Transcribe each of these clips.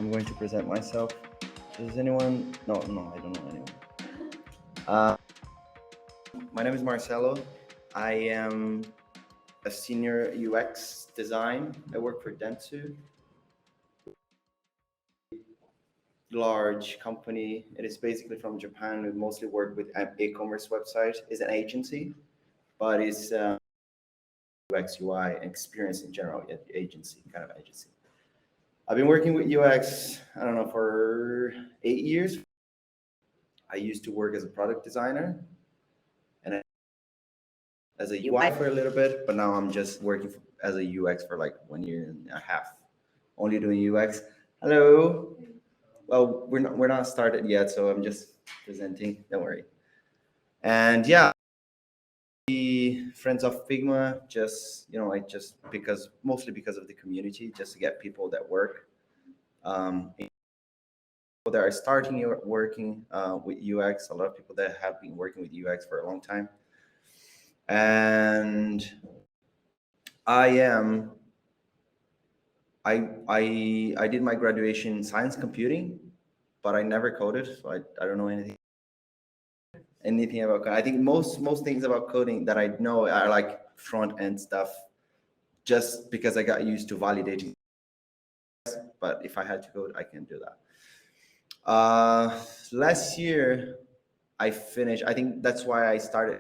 I'm going to present myself. Does anyone? No, I don't know anyone. My name is Marcelo. I am a senior UX design. I work for Dentsu, large company. It is basically from Japan. We mostly work with an e-commerce website. It's an agency, but it's UX, UI, and experience in general. Agency, kind of agency. I've been working with UX, I don't know, for 8 years. I used to work as a product designer and as a UI for a little bit, but now I'm just working as a UX for like 1.5 years, only doing UX. Hello. Well, we're not started yet, so I'm just presenting. Don't worry. And yeah, friends of Figma, just mostly because of the community, just to get people that work. People that are starting working with UX, a lot of people that have been working with UX for a long time. And I did my graduation in science computing, but I never coded, so I don't know anything about coding. I think most things about coding that I know are like front end stuff, just because I got used to validating. But if I had to code, I can do that. Last year I finished. I think that's why I started,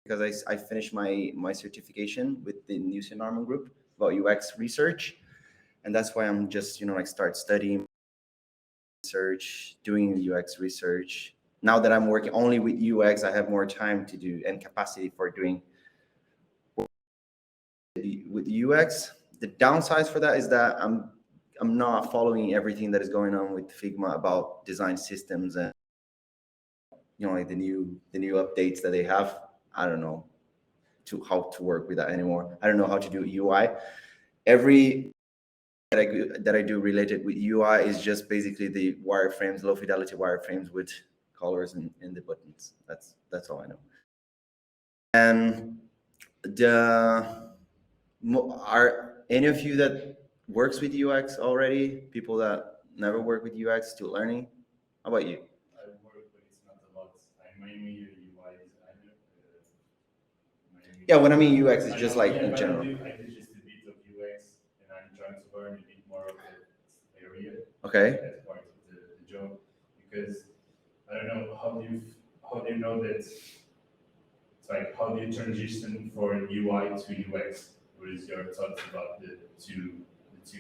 because I finished my certification with the Newson Norman Group about UX research, and that's why I'm just start studying research, doing UX research. Now that I'm working only with UX, I have more time to do and capacity for doing with UX. The downsides for that is that I'm not following everything that is going on with Figma about design systems and like the new updates that they have. I don't know how to work with that anymore. I don't know how to do UI. Every that I do related with UI is just basically the wireframes, low fidelity wireframes with colors in the buttons. That's all I know. And are any of you that works with UX already? People that never work with UX, still learning? How about you? I work, but it's not a lot. I'm mainly a UI designer. Yeah, when I mean UX, it's just like in general. I do just a bit of UX, and I'm trying to learn a bit more of the area. Okay. That's part of the job, because I don't know how do you know that. It's like, how do you transition from UI to UX? What is your thoughts about the two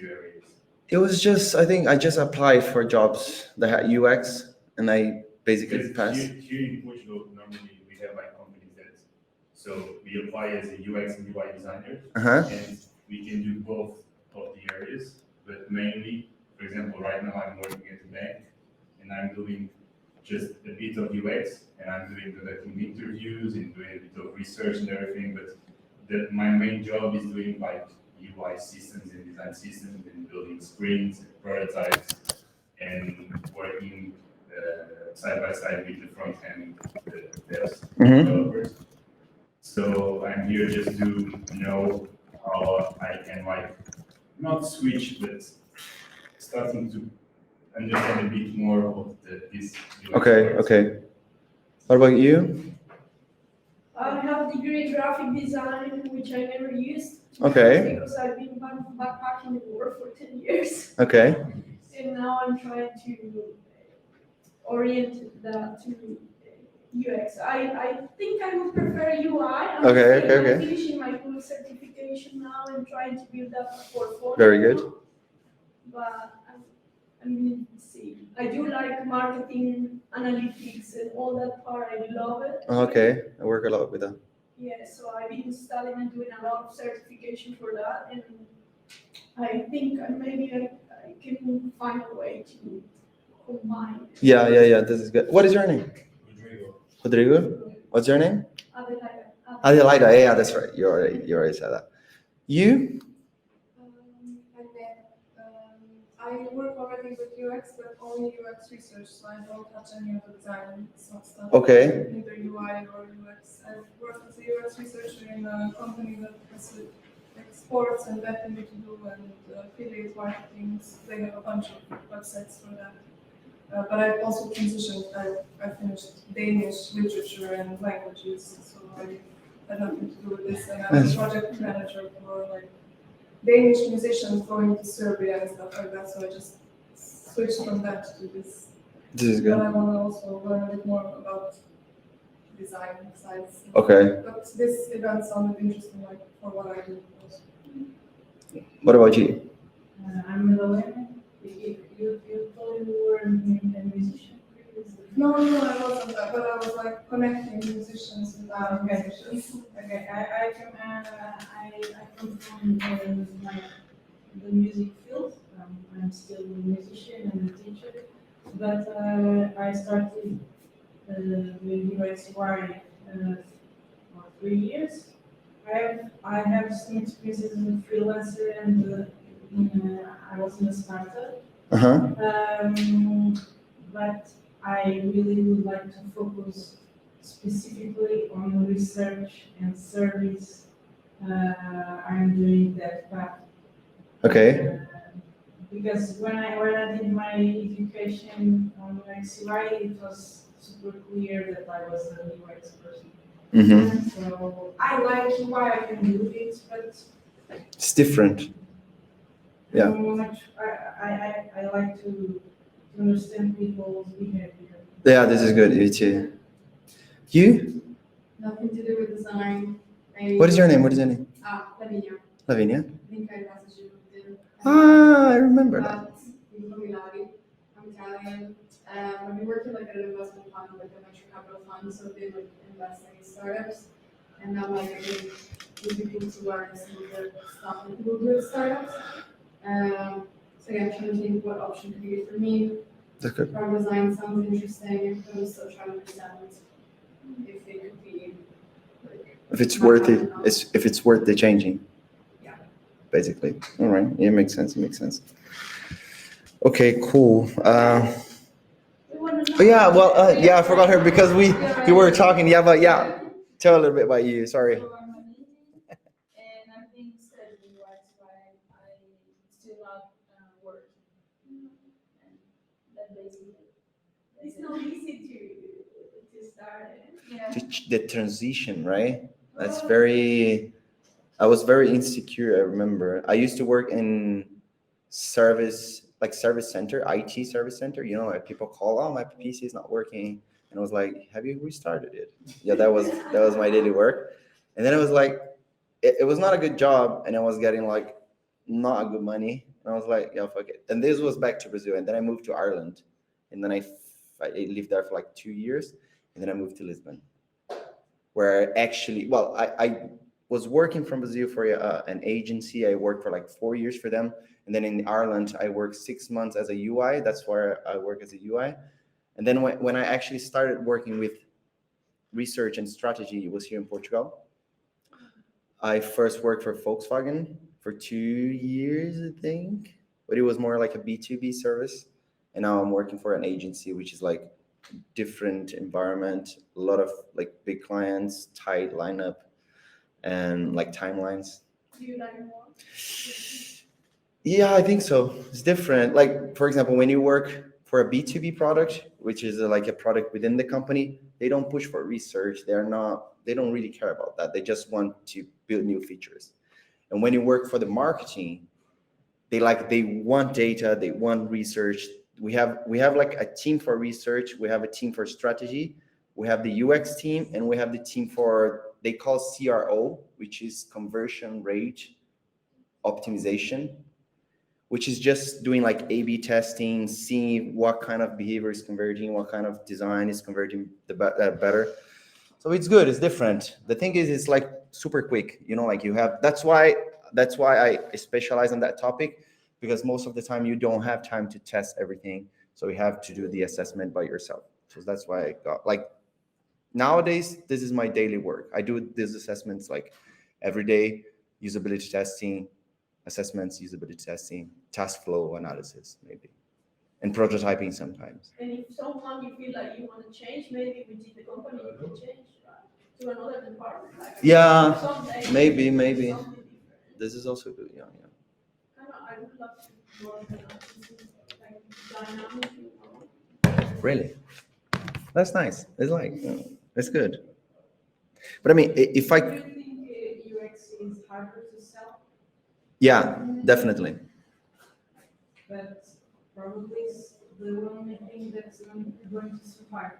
areas? It was just, I think I just applied for jobs that had UX, and I basically passed. Here in Portugal, normally we have like companies that, so we apply as a UX and UI designer, and we can do both of the areas, but mainly, for example, right now I'm working at a bank, and I'm doing just a bit of UX, and I'm doing conducting interviews and doing a bit of research and everything, but my main job is doing like UI systems and design systems and building screens and prototypes and working side by side with the front end devs, developers. So I'm here just to know how I can like not switch, but starting to understand a bit more of this. Okay. What about you? I have a degree in graphic design, which I never used. Okay. Because I've been backpacking the world for 10 years. Okay. And now I'm trying to orient that to UX. I think I would prefer UI. I'm finishing my full certification now and trying to build up a portfolio. Very good. But I'm going to see. I do like marketing, analytics, and all that part. I love it. Okay, I work a lot with that. Yeah, so I've been studying and doing a lot of certification for that, and I think maybe I can find a way to combine. Yeah. This is good. What is your name? Rodrigo. What's your name? Adelaida. Yeah, that's right. You already said that. You? I work already with UX, but only UX research, so I don't touch any of the design stuff. Okay. Neither UI or UX. I've worked as a UX researcher in a company that has like sports and betting to do and affiliate marketing. They have a bunch of websites for that. But I've also transitioned. I finished Danish literature and languages, so I had nothing to do with this. And I'm a project manager for like Danish musicians going to Serbia and stuff like that. So I just switched from that to this. This is good. But I want to also learn a bit more about design sides. Okay. But this event sounded interesting, like for what I do. Also. What about you? I'm Milena. You told you were a musician previously. No, I wasn't that, but I was like connecting musicians with other musicians. Okay, I come from the music field. I'm still a musician and a teacher, but I started with UX UI for 3 years. I have some experiences as a freelancer and I was in a startup. But I really would like to focus specifically on research and service. I'm doing that path. Okay. Because when I did my education on UX UI, it was super clear that I was a UX person. So I like UI, I can do it, but It's different. Yeah. I like to understand people's behavior. Yeah, this is good. You too. You? Nothing to do with design. What is your name? Lavinia. Lavinia? I think I messaged you with them. I remember that. You call me Lavi. I'm Italian. I've been working like at an investment fund, like a venture capital fund, so they like investing in startups. And I'm like I think would be cool to learn some of the stuff that people do with startups. So yeah, I'm trying to think what option could be good for me. That's good. Product design sounds interesting. I'm still trying to understand if they could be like If it's worth it, if it's worth the changing. Yeah. Basically. All right. Yeah, it makes sense. Okay, cool. Yeah, well, yeah, I forgot her because we were talking. Yeah, but yeah, tell a little bit about you. Sorry. And I think studying why I still not work. And that basically. It's not easy to start. Yeah. The transition, right? That's I was very insecure, I remember. I used to work in service center, IT service center, like people call, oh, my PC is not working. And I was like, have you restarted it? Yeah, that was my daily work. And then it was like, it was not a good job and I was getting like not good money. And I was like, yeah, fuck it. And this was back to Brazil. And then I moved to Ireland. And then I lived there for like 2 years. And then I moved to Lisbon, where actually, well, I was working from Brazil for an agency. I worked for like 4 years for them. And then in Ireland, I worked 6 months as a UI. That's where I work as a UI. And then when I actually started working with research and strategy, it was here in Portugal. I first worked for Volkswagen for 2 years, I think. But it was more like a B2B service. And now I'm working for an agency, which is like different environment, a lot of like big clients, tight lineup, and like timelines. Do you like more? Yeah, I think so. It's different. Like, for example, when you work for a B2B product, which is like a product within the company, they don't push for research. They don't really care about that. They just want to build new features. And when you work for the marketing, they want data, they want research. We have like a team for research, we have a team for strategy, we have the UX team, and we have the team for, they call CRO, which is conversion rate optimization, which is just doing like A/B testing, seeing what kind of behavior is converging, what kind of design is converging better. So it's good, it's different. The thing is, it's like super quick, like you have, that's why I specialize on that topic, because most of the time you don't have time to test everything. So you have to do the assessment by yourself. So that's why I got like, nowadays, this is my daily work. I do these assessments like every day, usability testing, assessments, usability testing, task flow analysis, maybe, and prototyping sometimes. And if someone you feel like you want to change, maybe within the company you can change to another department. Like Yeah, someday maybe. something different. this is also good. Yeah. I would love to more than like dynamic. Really, that's nice. It's like it's good. But I mean, if I Do you think UX is harder to sell? yeah, definitely. But probably it's the only thing that's going to survive.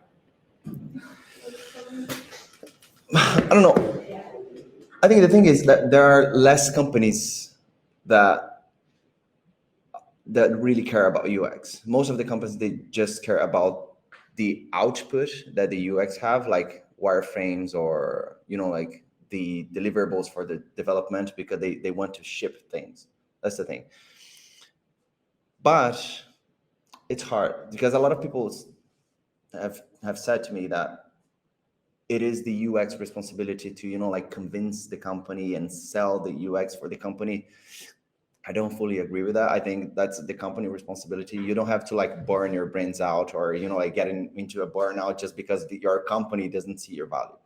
I don't know. I think the thing is that there are less companies that really care about UX. Most of the companies, they just care about the output that the UX have, like wireframes or like the deliverables for the development, because they want to ship things. That's the thing. But it's hard because a lot of people have said to me that it is the UX responsibility to like convince the company and sell the UX for the company. I don't fully agree with that. I think that's the company responsibility. You don't have to like burn your brains out or like getting into a burnout just because your company doesn't see your value.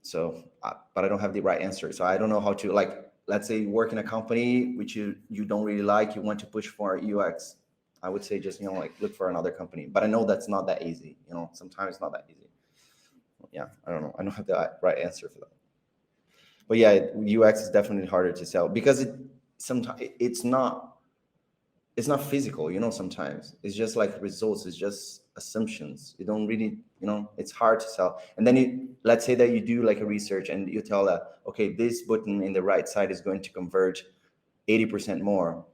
So but I don't have the right answer, so I don't know how to, like, let's say you work in a company which you don't really like, you want to push for UX. I would say just like look for another company, but I know that's not that easy. Sometimes it's not that easy. Yeah, I don't know. I don't have the right answer for that. But yeah, UX is definitely harder to sell because sometimes it's not physical. Sometimes it's just like results. It's just assumptions. You don't really, it's hard to sell. And then let's say that you do like a research and you tell that, okay, this button in the right side is going to convert 80% more.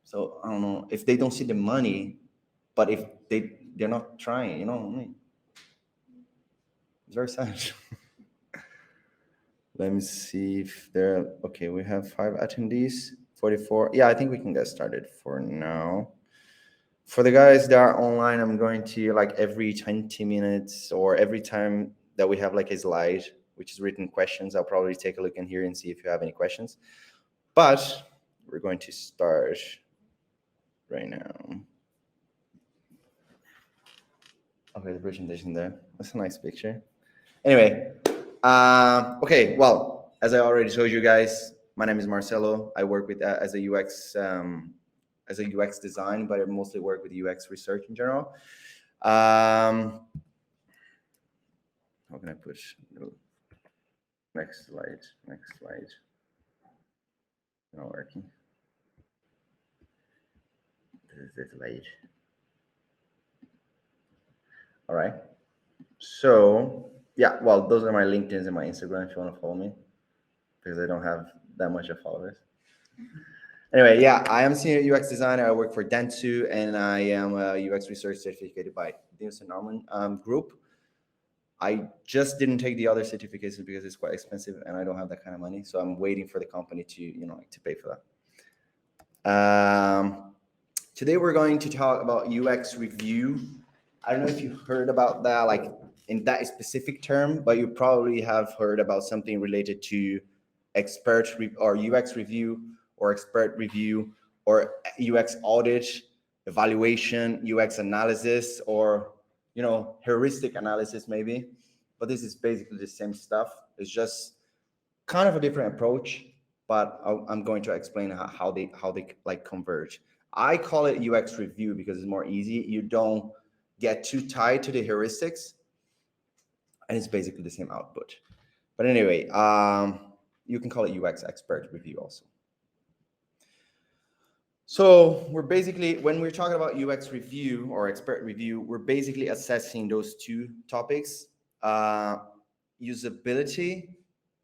So I don't know if they don't see the money, but if they're not trying, it's very sad. Let me see if okay, we have 5 attendees, 44. Yeah, I think we can get started for now. For the guys that are online, I'm going to, like, every 20 minutes or every time that we have like a slide, which is written questions, I'll probably take a look in here and see if you have any questions. But we're going to start right now. Okay, the presentation there. That's a nice picture. Anyway, okay, well, as I already told you guys, my name is Marcelo. I work with as a UX design, but I mostly work with UX research in general. How can I push? Next slide. Not working. This is the slide. All right. So yeah, well, those are my LinkedIn's and my Instagram if you want to follow me, because I don't have that much of followers. Anyway, yeah, I am senior UX designer. I work for Dentsu, and I am a UX research certificated by Nielsen Norman Group. I just didn't take the other certifications because it's quite expensive, and I don't have that kind of money. So I'm waiting for the company to to pay for that. Today we're going to talk about UX review. I don't know if you heard about that, like in that specific term, but you probably have heard about something related to or UX review or expert review or UX audit, evaluation, UX analysis, or heuristic analysis maybe. But this is basically the same stuff. It's just kind of a different approach, but I'm going to explain how they like converge. I call it UX review because it's more easy. You don't get too tied to the heuristics, and it's basically the same output. But anyway, you can call it UX expert review also. So we're basically, when we're talking about UX review or expert review, we're basically assessing those two topics: usability,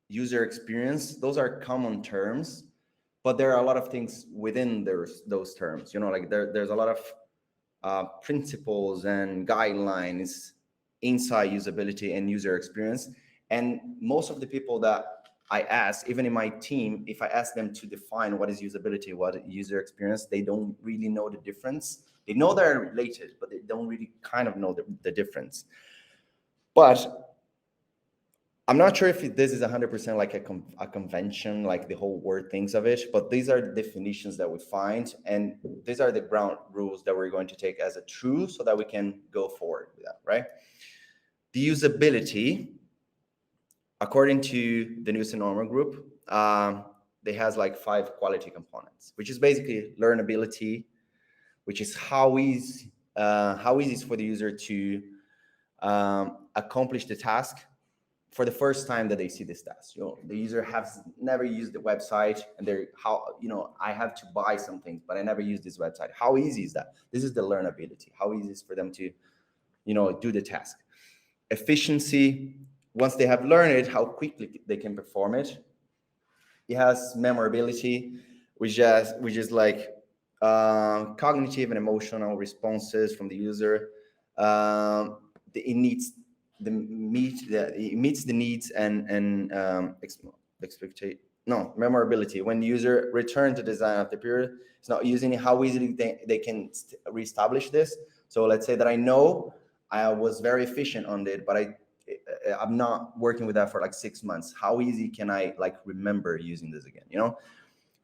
user experience. Those are common terms, but there are a lot of things within those terms. Like there's a lot of principles and guidelines inside usability and user experience. And most of the people that I ask, even in my team, if I ask them to define what is usability, what is user experience, they don't really know the difference. They know they're related, but they don't really kind of know the difference. But I'm not sure if this is 100% like a convention, like the whole word thinks of it, but these are the definitions that we find, and these are the ground rules that we're going to take as a truth so that we can go forward with that, right? The usability, according to the Nielsen Norman Group, they has like 5 quality components, which is basically learnability, which is how easy it is for the user to accomplish the task for the first time that they see this task. The user has never used the website, and they're I have to buy some things, but I never use this website. How easy is that? This is the learnability. How easy is for them to do the task. Efficiency, once they have learned it, how quickly they can perform it. It has memorability, which is like cognitive and emotional responses from the user. It meets the needs and memorability. When the user returns to design after period, it's not using it, how easily they can reestablish this. So let's say that I know I was very efficient on it, but I'm not working with that for like 6 months. How easy can I like remember using this again?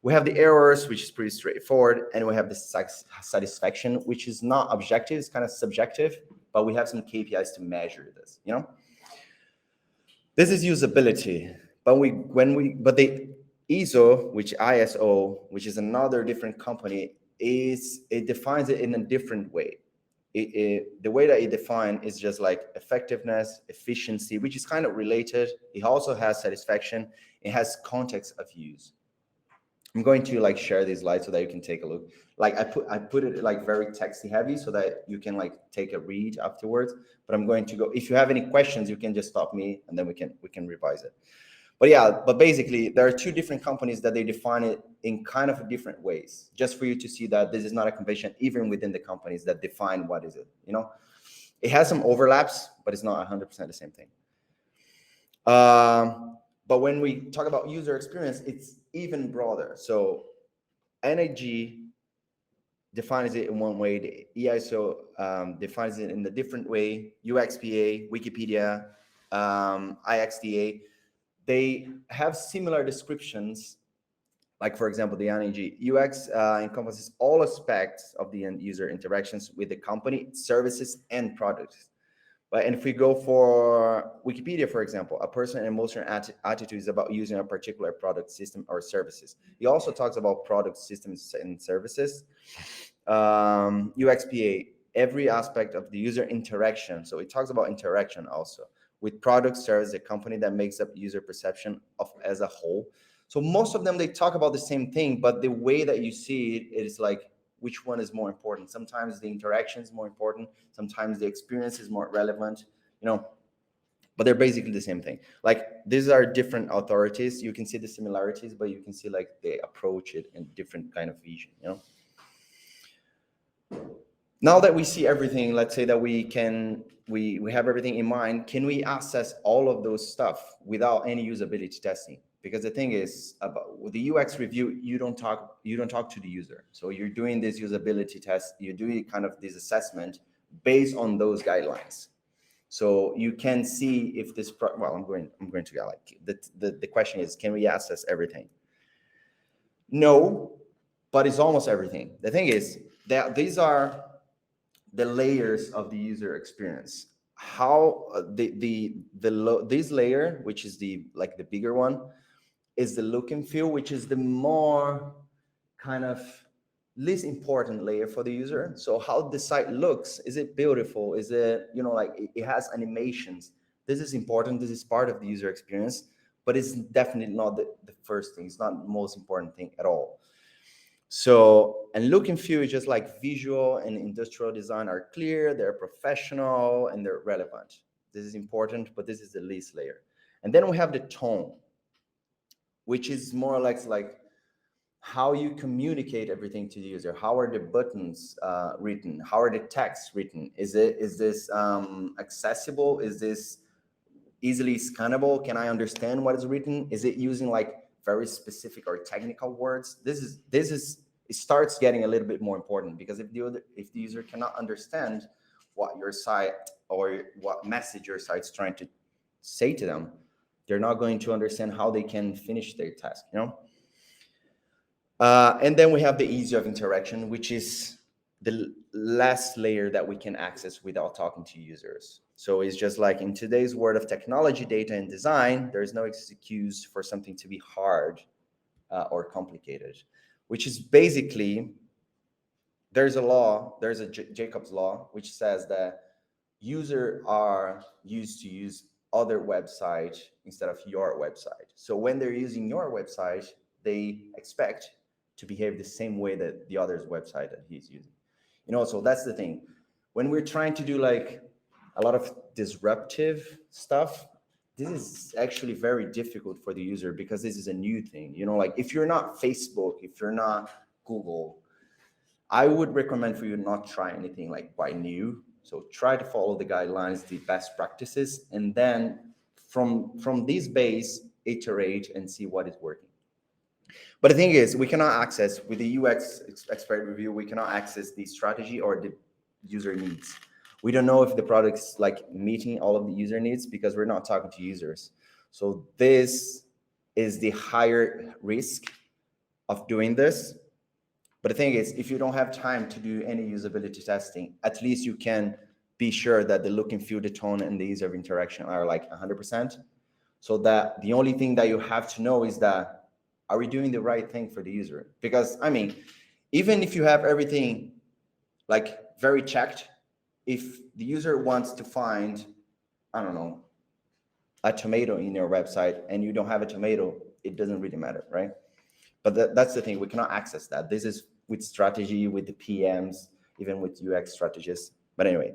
We have the errors, which is pretty straightforward, and we have the satisfaction, which is not objective, it's kind of subjective, but we have some KPIs to measure this. This is usability, but the ISO, which is another different company, it defines it in a different way. The way that it defines is just like effectiveness, efficiency, which is kind of related. It also has satisfaction. It has context of use. I'm going to like share these slides so that you can take a look. Like I put it like very texty heavy so that you can like take a read afterwards. But I'm going to go. If you have any questions, you can just stop me and then we can revise it. But basically there are 2 different companies that they define it in kind of different ways, just for you to see that this is not a convention even within the companies that define what is it. It has some overlaps, but it's not 100% the same thing. But when we talk about user experience, it's even broader. So NIG defines it in one way, the EISO defines it in a different way, UXPA, Wikipedia, IXDA, they have similar descriptions. Like for example, the NIG UX encompasses all aspects of the end user interactions with the company, services, and products. And if we go for Wikipedia, for example, a person and emotional attitude is about using a particular product, system, or services. He also talks about product, systems, and services. UXPA, every aspect of the user interaction. So it talks about interaction also with product, service, a company that makes up user perception of as a whole. So most of them, they talk about the same thing, but the way that you see it is like, which one is more important? Sometimes the interaction is more important. Sometimes the experience is more relevant, but they're basically the same thing. Like these are different authorities. You can see the similarities, but you can see like they approach it in different kind of vision, Now that we see everything, let's say that we have everything in mind, can we access all of those stuff without any usability testing? Because the thing is, about with the UX review, you don't talk to the user. So you're doing this usability test, you're doing kind of this assessment based on those guidelines. So you can see if this I'm going to go like the question is, can we access everything? No, but it's almost everything. The thing is that these are the layers of the user experience. How this layer, which is the bigger one, is the look and feel, which is the more kind of least important layer for the user. So how the site looks, is it beautiful? Is it, like it has animations? This is important. This is part of the user experience, but it's definitely not the first thing. It's not the most important thing at all. So, and look and feel is just like visual and industrial design are clear, they're professional, and they're relevant. This is important, but this is the least layer. And then we have the tone, which is more or less like how you communicate everything to the user. How are the buttons written? How are the texts written? Is this accessible? Is this easily scannable? Can I understand what is written? Is it using like very specific or technical words? It starts getting a little bit more important, because if the user cannot understand what your site or what message your site's trying to say to them, they're not going to understand how they can finish their task, and then we have the ease of interaction, which is the last layer that we can access without talking to users. So it's just like in today's world of technology, data, and design, there is no excuse for something to be hard or complicated, which is basically, there's a Jacob's law, which says that users are used to use other website instead of your website. So when they're using your website, they expect to behave the same way that the other's website that he's using. So that's the thing. When we're trying to do like a lot of disruptive stuff, this is actually very difficult for the user because this is a new thing. Like if you're not Facebook, if you're not Google, I would recommend for you not try anything like quite new. So try to follow the guidelines, the best practices, and then from this base, iterate and see what is working. But the thing is, we cannot access, with the UX expert review, we cannot access the strategy or the user needs. We don't know if the product's like meeting all of the user needs because we're not talking to users. So this is the higher risk of doing this. But the thing is, if you don't have time to do any usability testing, at least you can be sure that the look and feel, the tone, and the ease of interaction are like 100%. So that the only thing that you have to know is that, are we doing the right thing for the user? Because, I mean, even if you have everything like very checked, if the user wants to find, I don't know, a tomato in your website and you don't have a tomato, it doesn't really matter, right? But that's the thing, we cannot access that. This is with strategy, with the PMs, even with UX strategists. But anyway,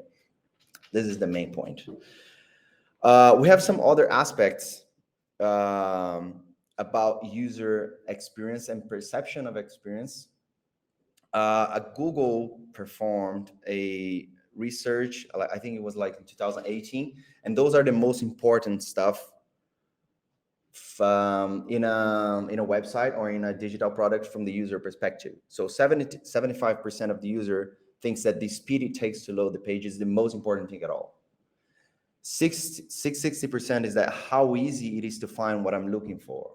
this is the main point. We have some other aspects about user experience and perception of experience. Google performed a research, I think it was like in 2018, and those are the most important stuff in a website or in a digital product from the user perspective. So 75% of the user thinks that the speed it takes to load the page is the most important thing at all. 60% is that how easy it is to find what I'm looking for.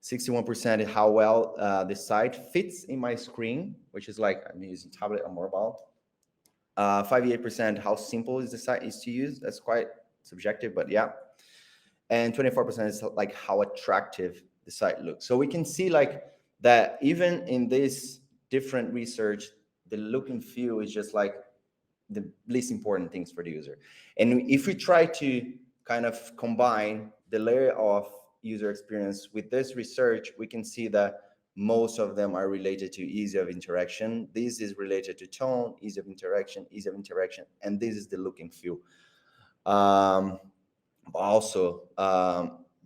61% is how well the site fits in my screen, which is like I'm using tablet or mobile. 58% how simple is the site is to use. That's quite subjective, but yeah. And 24% is like how attractive the site looks. So we can see like that even in this different research, the look and feel is just like the least important things for the user. And if we try to kind of combine the layer of user experience with this research, we can see that most of them are related to ease of interaction. This is related to tone, ease of interaction, and this is the look and feel. Also,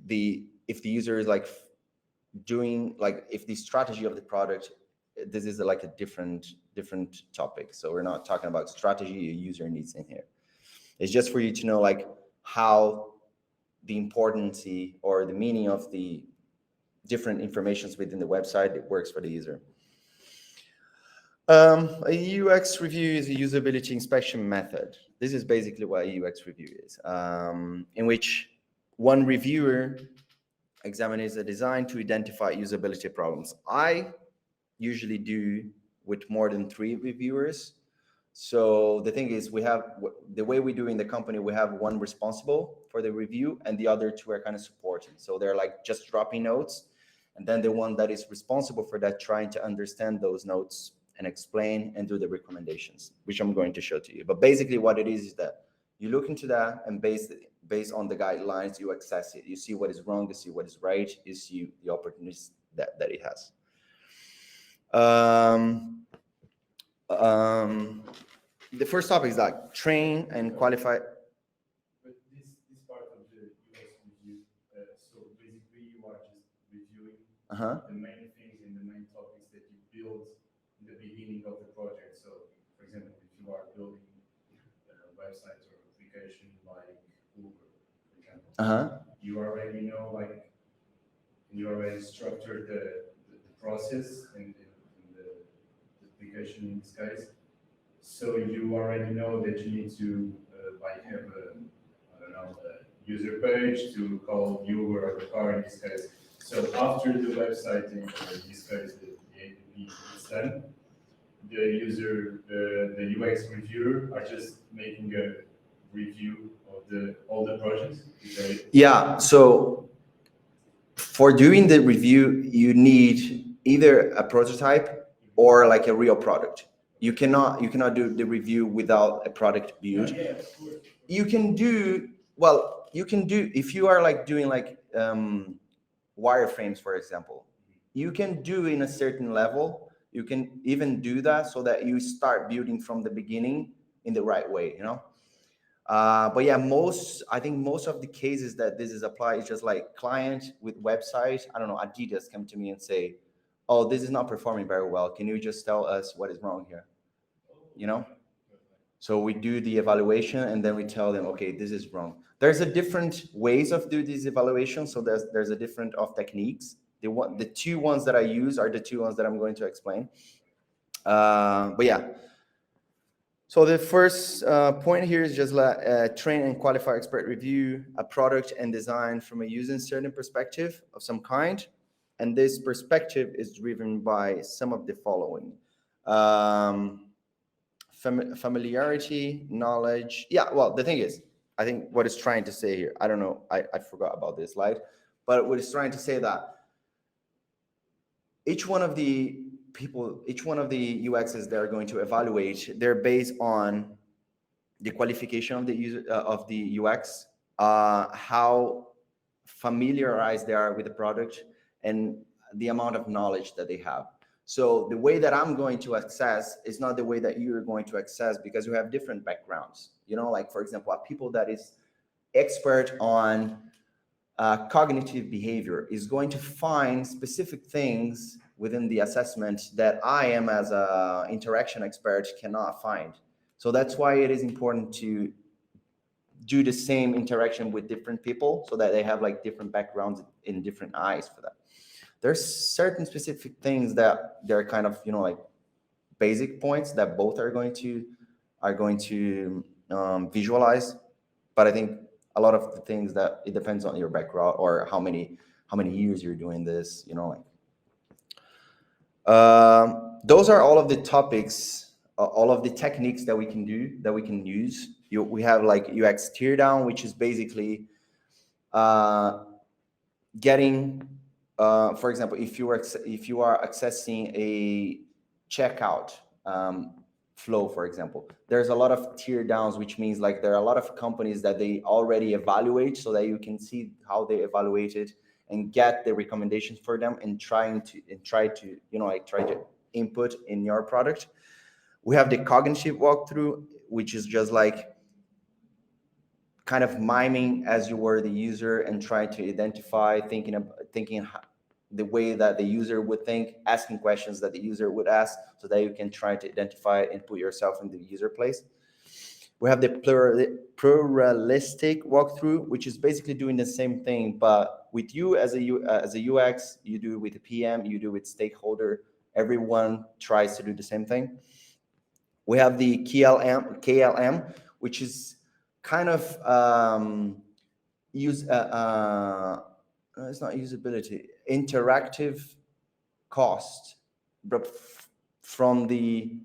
if the user is like doing like, if the strategy of the product, this is like a different topic. So we're not talking about strategy or user needs in here. It's just for you to know like how the importance or the meaning of the different informations within the website, it works for the user. A UX review is a usability inspection method. This is basically what a UX review is, in which one reviewer examines a design to identify usability problems. I usually do with more than 3 reviewers. So the thing is, we have, the way we do in the company, we have one responsible for the review and the other 2 are kind of supporting. So they're like just dropping notes. And then the one that is responsible for that, trying to understand those notes and explain and do the recommendations, which I'm going to show to you. But basically what it is that you look into that and based on the guidelines, you access it. You see what is wrong, you see what is right, you see the opportunities that it has. The first topic is like train and qualify. But this part of the UX review, so basically you are just reviewing the main things and the main topics that you build in the beginning of the project. So, for example, if you are building websites or application like Uber, for example, you already know, like, you already structured the process and the application in this case. So you already know that you need to like have a user page to call Uber or the car in this case. So after the website, in this case, the APP is done, the UX reviewer are just making a review of all the projects. Yeah. So For doing the review, you need either a prototype or like a real product. You cannot do the review without a product built. Yeah, of course. You can do, well, you can do, if you are like doing like wireframes, for example, you can do in a certain level. You can even do that so that you start building from the beginning in the right way, you know. But yeah, I think most of the cases that this is applied is just like client with website. I don't know, Adidas come to me and say, oh, this is not performing very well. Can you just tell us what is wrong here? You know? So we do the evaluation and then we tell them, okay, this is wrong. There's a different ways of do these evaluations. So there's a different of techniques. The two ones that I use are the two ones that I'm going to explain. But yeah. So the first point here is just train and qualify expert review a product and design from a user-centered perspective of some kind. And this perspective is driven by some of the following. Familiarity, knowledge. Yeah, well, the thing is, I think what it's trying to say here, I don't know, I forgot about this slide, but what it's trying to say that each one of the UXs they're going to evaluate, they're based on the qualification of the user of the UX, how familiarized they are with the product, and the amount of knowledge that they have. So the way that I'm going to access is not the way that you're going to access, because you have different backgrounds. You know, like for example, people that is expert on cognitive behavior is going to find specific things within the assessment that I am as a interaction expert cannot find. So that's why it is important to do the same interaction with different people so that they have like different backgrounds in different eyes for that. There's certain specific things that they're kind of, you know, like basic points that both are going to visualize. But I think a lot of the things that it depends on your background or how many years you're doing this, you know, like those are all of the topics, all of the techniques that we can do, that we can use. We have like UX teardown, which is basically getting, for example, if you are accessing a checkout flow, for example, there's a lot of tear downs, which means like there are a lot of companies that they already evaluate so that you can see how they evaluated and get the recommendations for them and try to you know, like try to input in your product. We have the cognitive walkthrough, which is just like kind of miming as you were the user and try to identify, thinking the way that the user would think, asking questions that the user would ask so that you can try to identify and put yourself in the user place. We have the pluralistic walkthrough, which is basically doing the same thing, but with you as a UX, you do with the PM, you do with stakeholder, everyone tries to do the same thing. We have the KLM, which is kind of it's not usability, interactive cost, but from the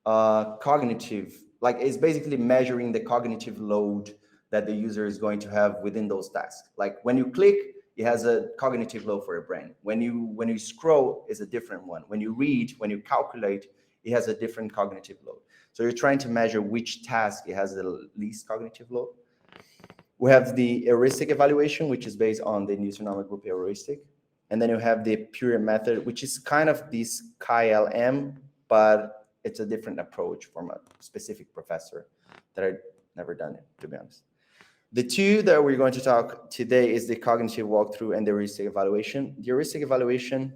cognitive, like it's basically measuring the cognitive load that the user is going to have within those tasks. Like when you click, it has a cognitive load for a brain. When you scroll, it's a different one. When you read, when you calculate, it has a different cognitive load. So you're trying to measure which task it has the least cognitive load. We have the heuristic evaluation, which is based on the Newton-Normal group heuristic. And then you have the pure method, which is kind of this KLM, but it's a different approach from a specific professor that I've never done it, to be honest. The two that we're going to talk today is the cognitive walkthrough and the heuristic evaluation. The heuristic evaluation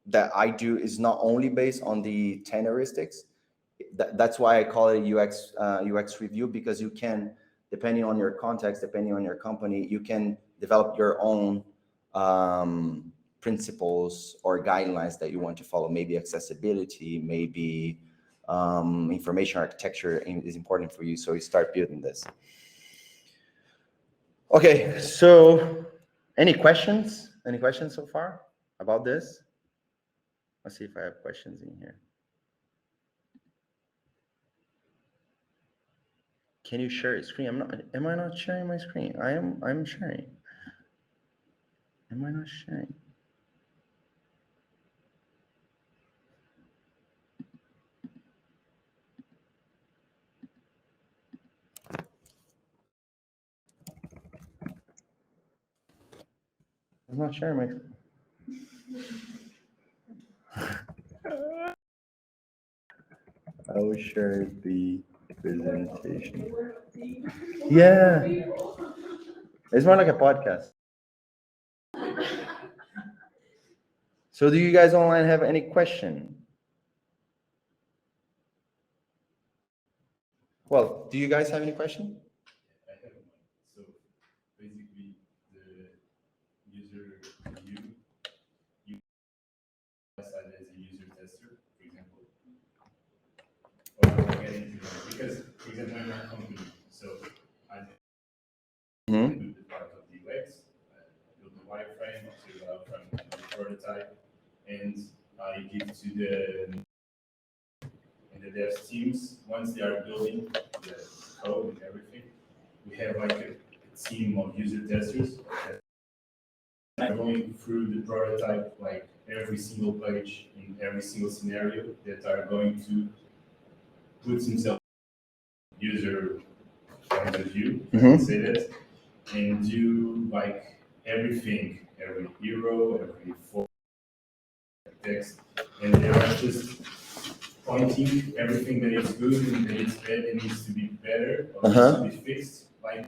that I do is not only based on the 10 heuristics. That's why I call it UX review, because you can, depending on your context, depending on your company, you can develop your own principles or guidelines that you want to follow. Maybe accessibility, maybe information architecture is important for you, so you start building this. Okay, so any questions? Any questions so far about this? Let's see if I have questions in here. Can you share your screen? Am I not sharing my screen? I'm sharing. am I not sharing? I'm not sharing my. I will share the presentation. Yeah, it's more like a podcast. So, do you guys online have any question? Well, do you guys have any question? I have one. So basically, the user review, you decide as a user tester, for example, or get into that. Because, for example, I'm a company, so I do the part of the UX, build the wireframe from the prototype, and I give to the devs teams. Once they are building the code and everything, we have like a team of user testers that are going through the prototype, like every single page in every single scenario, that are going to put themselves user point of view, say that, and do like everything, every hero, every text, and they are just pointing everything that is good and that is bad and needs to be better or needs to be fixed. Like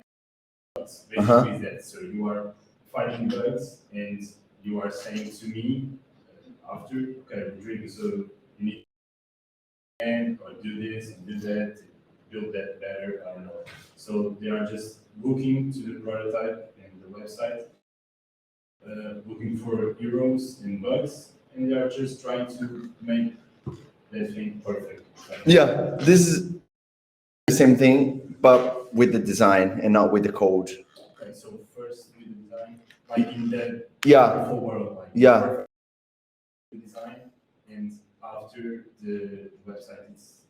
basically is that. So you are finding bugs and you are saying to me after, okay, Rodrigo, so you need to end or do this and do that, build that better. I don't know. So they are just looking to the prototype and the website, looking for heroes and bugs, and they are just trying to make that thing perfect. Yeah, this is the same thing, but with the design and not with the code. Okay, so first with the design, like in the Yeah, full world, like yeah, the design, and after the website it's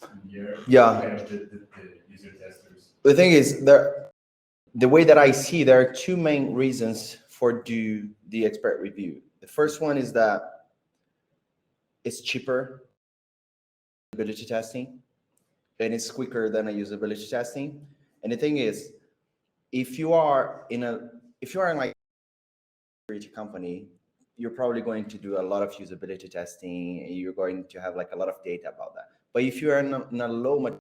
in the air, yeah. we have the user testers. The thing is, the way that I see, there are two main reasons for do the expert review. The first one is that it's cheaper usability testing, and it's quicker than a usability testing. And the thing is, if you are in like a security company, you're probably going to do a lot of usability testing, and you're going to have like a lot of data about that. But if you're in a low,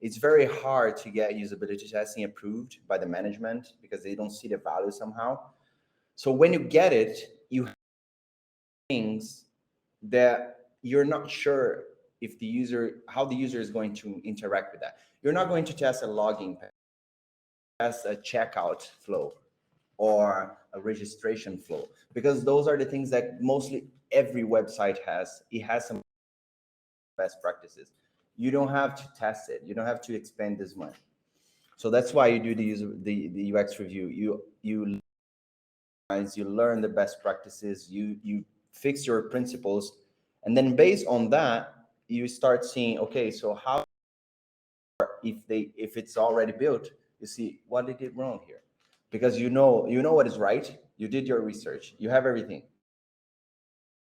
it's very hard to get usability testing approved by the management because they don't see the value somehow. So when you get it, you have things that you're not sure if how the user is going to interact with that. You're not going to test a login, test a checkout flow or a registration flow, because those are the things that mostly every website has. It has some best practices. You don't have to test it. You don't have to expand this much. So that's why you do the UX review. You learn the best practices. You fix your principles, and then based on that, you start seeing, okay, so how if it's already built, you see what they did wrong here, because you know what is right. You did your research. You have everything.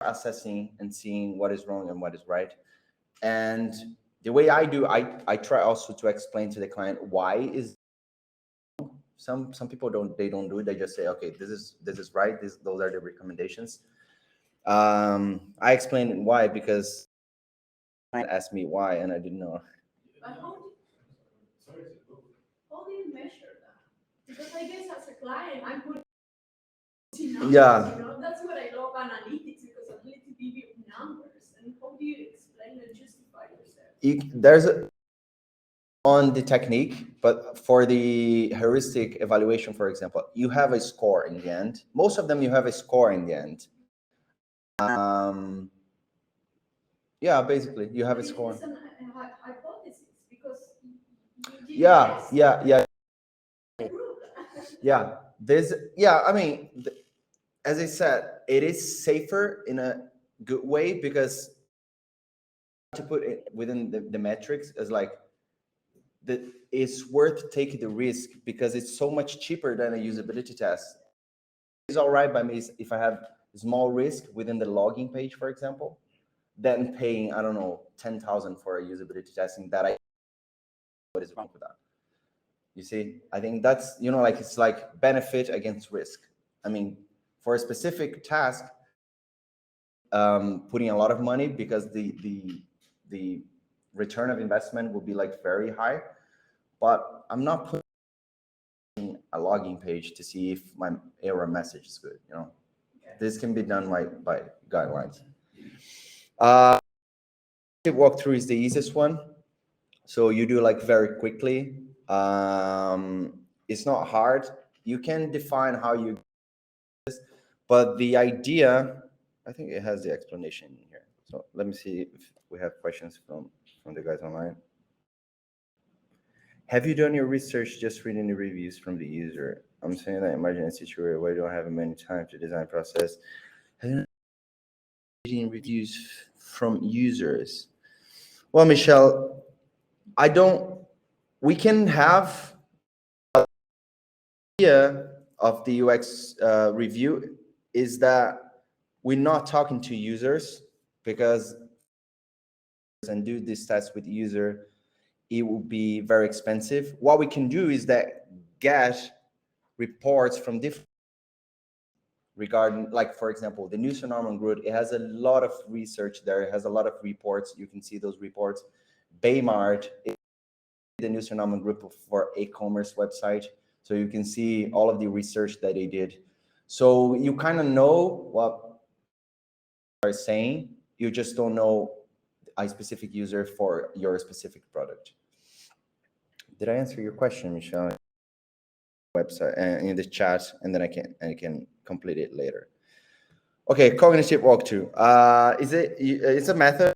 Assessing and seeing what is wrong and what is right. And the way I do, I try also to explain to the client why is some people don't do it. They just say, okay, this is right. Those are the recommendations. I explained why, because asked me why and I didn't know. But how do you measure that? Because I guess as a client, I'm putting numbers, Yeah. That's what I love analytics, because analytics give you numbers. And how do you explain and justify yourself? There's on the technique, but for the heuristic evaluation, for example, you have a score in the end. Most of them, you have a score in the end. Yeah, basically, you have a score. It's a hypothesis, because you Yeah. I mean, as I said, it is safer in a good way, because to put it within the metrics is like that it's worth taking the risk, because it's so much cheaper than a usability test. It's all right by me if I have small risk within the logging page, for example, than paying, I don't know, 10,000 for a usability testing that I, what is wrong with that? You see, I think that's, you know, like it's like benefit against risk. I mean, for a specific task, putting a lot of money because the return of investment will be like very high, but I'm not putting a logging page to see if my error message is good. You know, this can be done by guidelines. Walkthrough is the easiest one, so you do like very quickly. It's not hard. You can define how you, but the idea, I think it has the explanation in here. So let me see if we have questions from the guys online. Have you done your research just reading the reviews from the user? I'm saying that imagine a situation where you don't have many time to design process. Reading reviews from users. Well, Michelle, we can have an idea of the UX review is that we're not talking to users, because and do this test with user, it will be very expensive. What we can do is that get reports from different regarding, like, for example, the News Norman Group, it has a lot of research there. It has a lot of reports. You can see those reports. Baymart, the News Norman Group for e-commerce website. So you can see all of the research that they did. So you kind of know what they're saying. You just don't know a specific user for your specific product. Did I answer your question, Michelle? Website and in the chat, and then I can complete it later. Okay, cognitive walkthrough. It's a method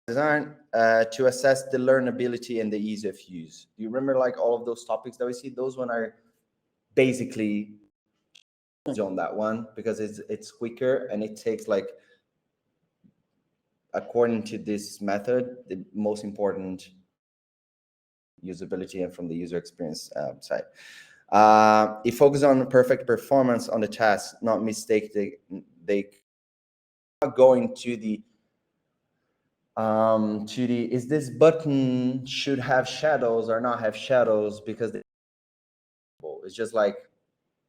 designed to assess the learnability and the ease of use. Do you remember like all of those topics that we see? Those one are basically on that one because it's quicker and it takes, like, according to this method, the most important usability and from the user experience side. It focuses on perfect performance on the task, not mistake. They are going to the is this button should have shadows or not have shadows, because it's just like,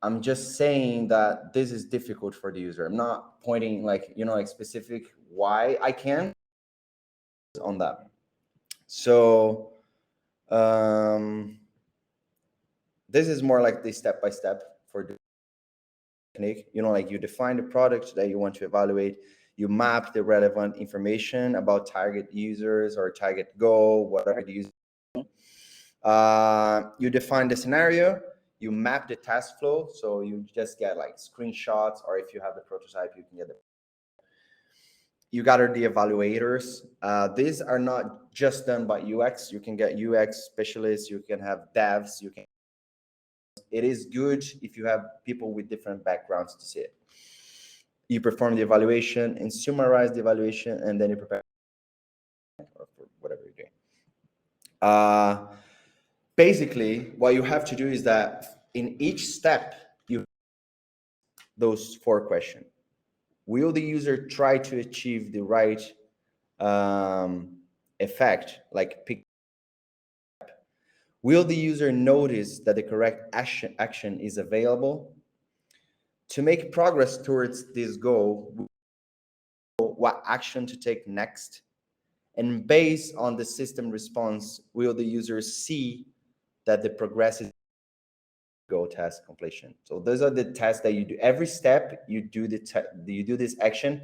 I'm just saying that this is difficult for the user. I'm not pointing like, you know, like specific why I can on that. So this is more like the step-by-step for the technique. You know, like you define the product that you want to evaluate, you map the relevant information about target users or target goal, whatever the user. You define the scenario, you map the task flow, so you just get like screenshots, or if you have the prototype, you can get it. You gather the evaluators. These are not just done by UX. You can get UX specialists, you can have devs, it is good if you have people with different backgrounds to see it. You perform the evaluation and summarize the evaluation, and then you prepare or for whatever you're doing. Basically, what you have to do is that in each step, you those 4 questions. Will the user try to achieve the right effect, like pick? Will the user notice that the correct action is available? To make progress towards this goal, what action to take next? And based on the system response, will the user see that the progress is goal task completion? So those are the tests that you do. Every step you do you do this action,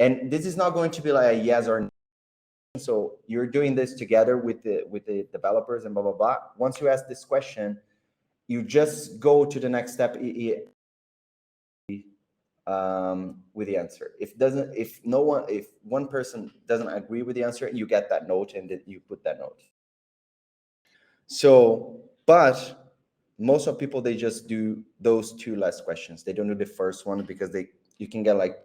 and this is not going to be like a yes or no. So you're doing this together with the developers and blah blah blah. Once you ask this question, you just go to the next step with the answer. If one person doesn't agree with the answer, you get that note and then you put that note. So, but most of people, they just do those 2 last questions. They don't do the first one because you can get like,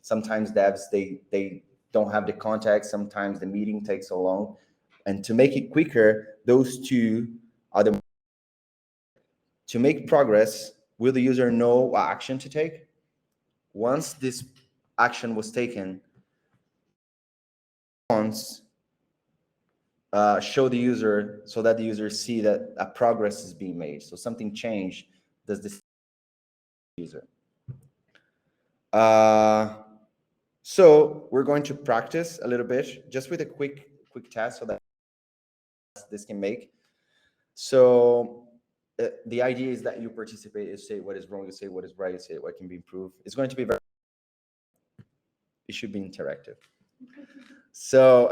sometimes devs, they don't have the context. Sometimes the meeting takes so long, and to make it quicker, those 2 are the to make progress. will the user know what action to take? Once this action was taken, show the user so that the user see that a progress is being made. So something changed. Does this user? So we're going to practice a little bit just with a quick test so that this can make. So the idea is that you participate, you say what is wrong, you say what is right, you say what can be improved. It's going to be very, it should be interactive. So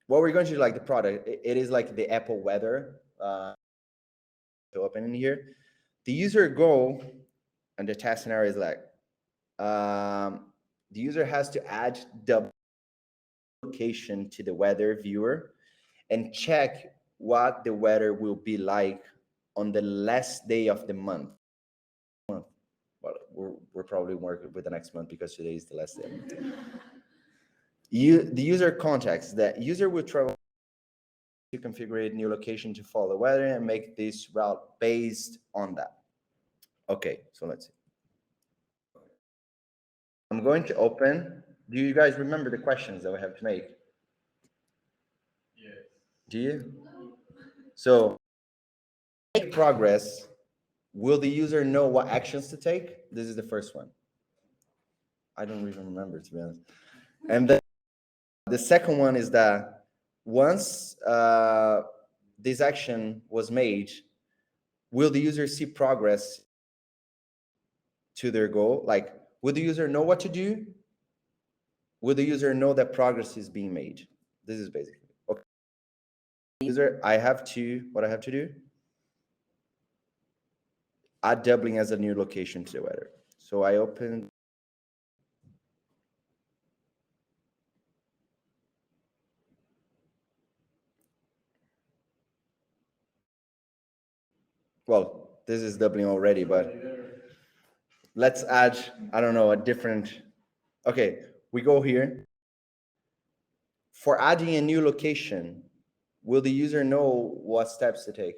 what we're going to do, like the product, it is like the Apple weather to open in here. The user goal and the test scenario is like, the user has to add the location to the weather viewer and check what the weather will be like on the last day of the month. Well, we're probably working with the next month because today is the last day. The user context, that user will travel to configure a new location to follow the weather and make this route based on that. Okay, so let's see. I'm going to open. Do you guys remember the questions that we have to make? Yes. Do you? So, make progress. Will the user know what actions to take? This is the first one. I don't even remember, to be honest. And then the second one is that once this action was made, will the user see progress to their goal? Like, will the user know what to do? Will the user know that progress is being made? This is basically, okay. User, what I have to do? Add doubling as a new location to the weather. So I open. Well, this is doubling already, but let's add, I don't know, a different. Okay, we go here. For adding a new location, will the user know what steps to take?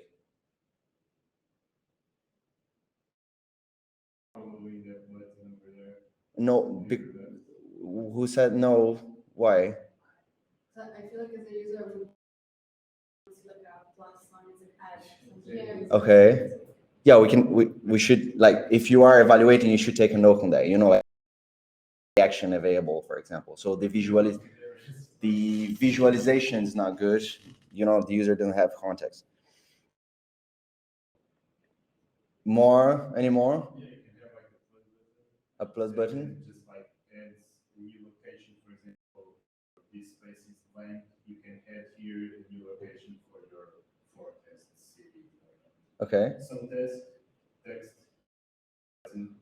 Probably that button over there. No, who said no? Why? So I feel like as a user, I would look at plus signs and add something. Okay. Yeah, we should, like, if you are evaluating, you should take a note on that, you know, action available, for example. So the visualization is not good. You know, the user doesn't have context. Any more? Yeah, you can have like A plus button? Just like add a new location, for example, this space is blank. You can add here a new location for your forecast city. Okay. Some text button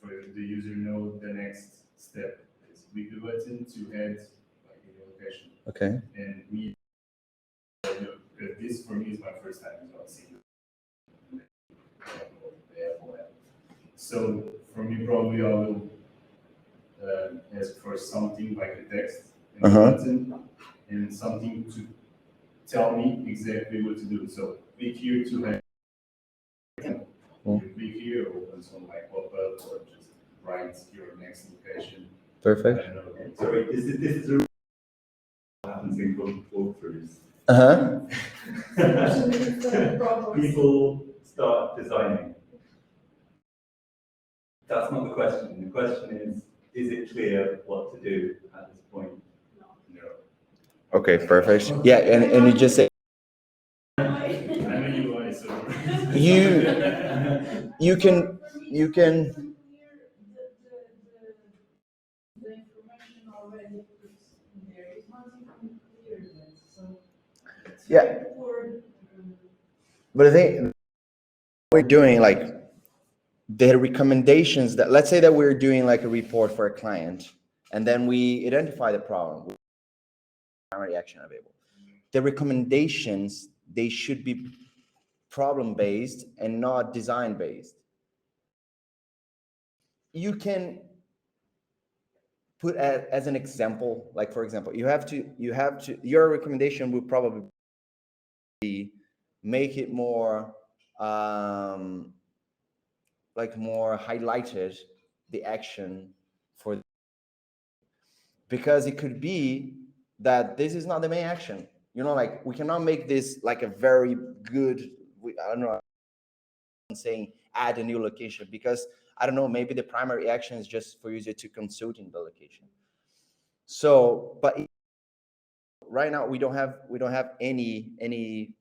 for the user know the next step. It's click the button to add like a new location. Okay. And me, this for me is my first time as well seeing the Apple app. So for me, probably I will ask for something like a text and a button and something to tell me exactly what to do. So click here to have. You click here, open some like pop-up or just write your next location. Perfect. I don't know. Sorry, this is what happens in walkthroughs. People start designing. That's not the question. The question is it clear what to do at this point? No. Okay, perfect. Yeah, and you just say I'm a UI, so you can The information already put in there is not even clear yet, so. yeah. But I think we're doing like the recommendations that, let's say that we're doing like a report for a client, and then we identify the problem, primary action available. The recommendations, they should be problem-based and not design-based. You can put as an example, like for example, you have to, your recommendation would probably be make it more like more highlighted the action for, because it could be that this is not the main action. You know, like we cannot make this like a very good, I don't know, I'm saying add a new location, because I don't know, maybe the primary action is just for user to consult in the location. So, but right now we don't have any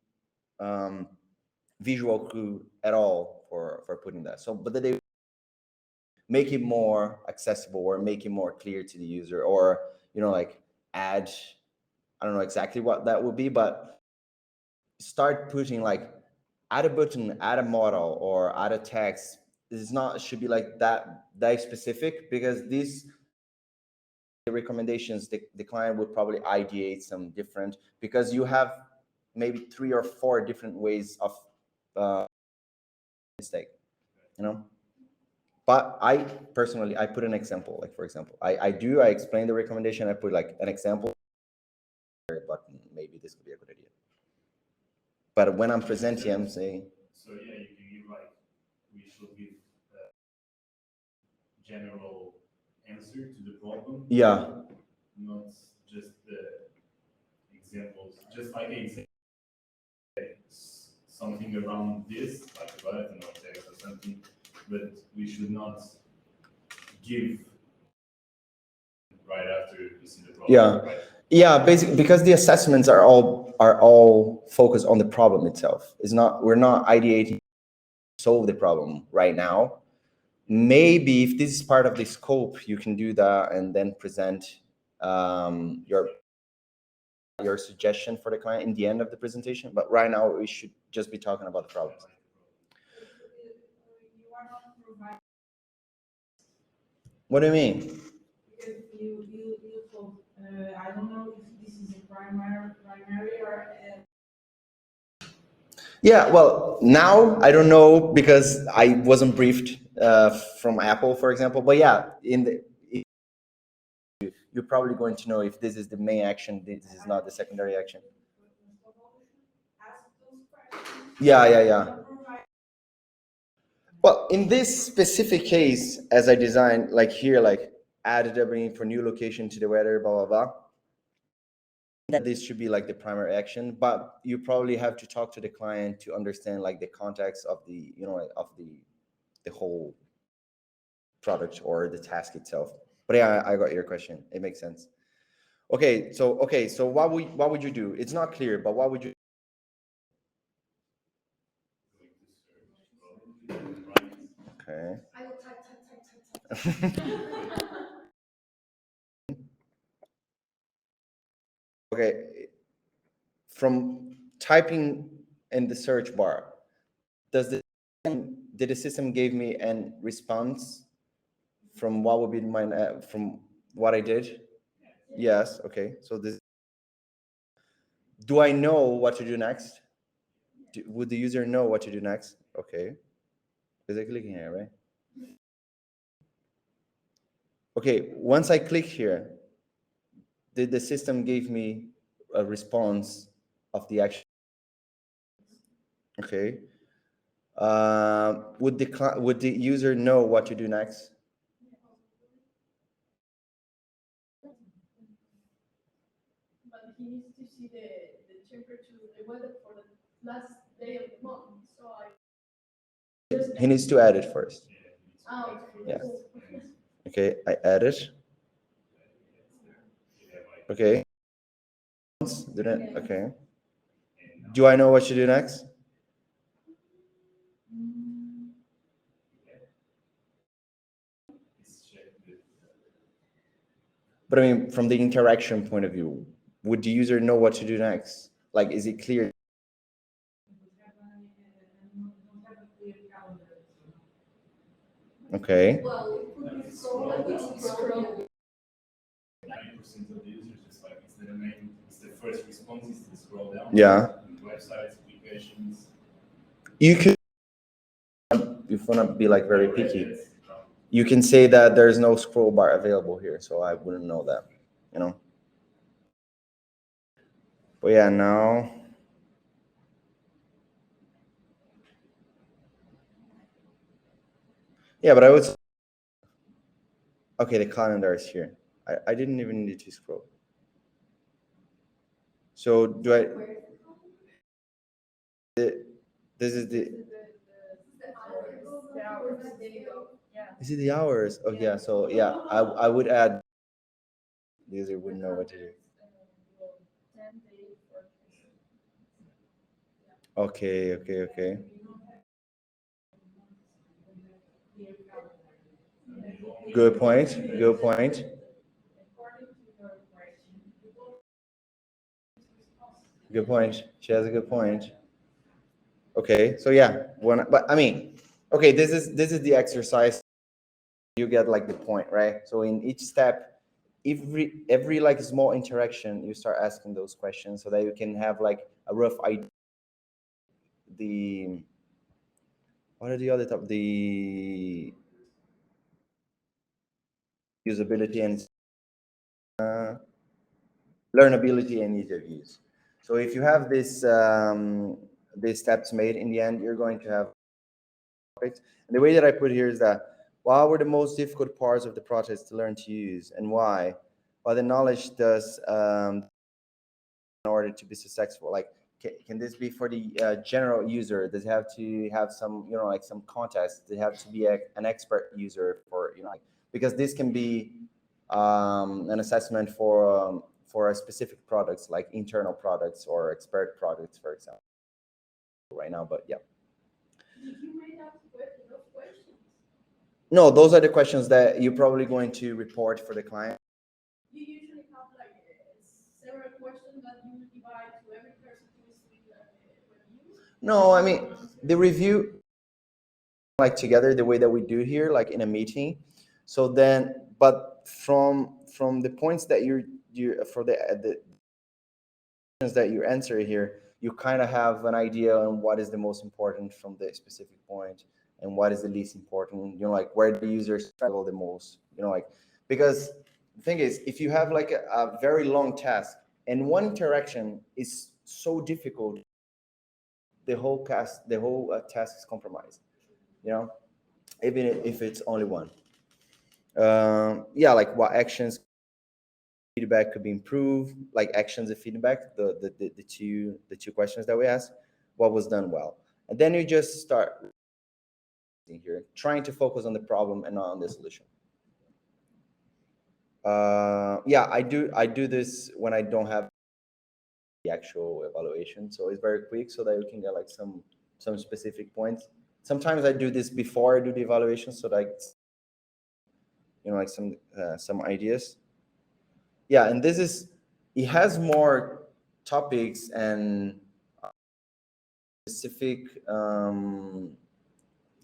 visual clue at all for putting that. So, but they make it more accessible or make it more clear to the user, or you know, like add, I don't know exactly what that would be, but start putting like add a button, add a model, or add a text. This is not should be like that specific, because these recommendations the client would probably ideate some different, because you have maybe 3 or 4 different ways of mistake, you know. But I personally, I put an example, like for example, I explain the recommendation, I put like an example, but maybe this could be a good idea. But when I'm presenting, I'm saying, so yeah, you can give like, we should give a general answer to the problem. yeah, Not just the examples, just like example, something around this, like a button or text or something, but we should not give right after you see the problem. Yeah. Right? Yeah, basically, because the assessments are all focused on the problem itself. It's not, we're not ideating to solve the problem right now. Maybe if this is part of the scope, you can do that and then present your suggestion for the client in the end of the presentation. But right now, we should just be talking about the problems. What do you mean? Because you thought, I don't know if this is a primary or Yeah, well, now I don't know, because I wasn't briefed from Apple, for example. But yeah, you're probably going to know if this is the main action, this is not the secondary action. Yeah. Well, in this specific case, as I designed, like here, like added everything for new location to the weather, blah, blah, blah. This should be like the primary action, but you probably have to talk to the client to understand like the context of the, you know, of the whole product or the task itself. But yeah, I got your question. It makes sense. Okay, so what would you do? It's not clear, but what would you? Okay. I will type. Okay. From typing in the search bar, did the system give me an response from what would be my from what I did? Yes. Okay. So this. Do I know what to do next? Would the user know what to do next? Okay. Is it clicking here, right? Okay. Once I click here, did the system give me a response of the action? Okay. Would the user know what to do next? But he needs to see the temperature, the weather for the last day of the month. So He needs to add it first. oh, Yeah. Okay, I add it. Okay. Didn't. Okay. Do I know what to do next? But I mean, from the interaction point of view, would the user know what to do next? Like, is it clear? Okay. Well, it could be scroll, it could be scroll. 90% of the users just like it's the first response is to scroll down. Yeah. Websites, applications. You could, if you want to be like very picky, you can say that there's no scroll bar available here, so I wouldn't know that, you know. But yeah, now. Yeah, but I would. Okay, the calendar is here. I didn't even need to scroll. So do I? This is the. Is it the hours? Oh yeah. So yeah, I would add. The user wouldn't know what to do. Okay. Okay. Good point. Good point. Good point. She has a good point. Okay, so yeah, but I mean, okay, this is the exercise. You get like the point, right? So in each step, every like small interaction, you start asking those questions so that you can have like a rough idea. The what are the other top? The usability and learnability and ease of use. So if you have these steps made in the end, you're going to have perfect. And the way that I put here is that what were the most difficult parts of the process to learn to use and why? Well, the knowledge does in order to be successful. Like, can this be for the general user? Does it have to have some, like some context? Does it have to be an expert user for, like, because this can be an assessment for a specific products, like internal products or expert products, for example, right now. But yeah. You might have those questions. No, those are the questions that you're probably going to report for the client. You usually have like several questions that you divide to every person who is doing the review. No, I mean the review like together the way that we do here, like in a meeting. So then, but from the points that you for the questions that you answer here, you kind of have an idea on what is the most important from the specific point and what is the least important, like where the users struggle the most, like, because the thing is, if you have like a very long task and one interaction is so difficult, the whole task is compromised, even if it's only one. Yeah, like what actions feedback could be improved, like actions and feedback, the two questions that we asked, what was done well, and then you just start here trying to focus on the problem and not on the solution. Yeah, I do this when I don't have the actual evaluation, so it's very quick so that you can get like some specific points. Sometimes I do this before I do the evaluation, so like like some ideas. Yeah, and it has more topics and specific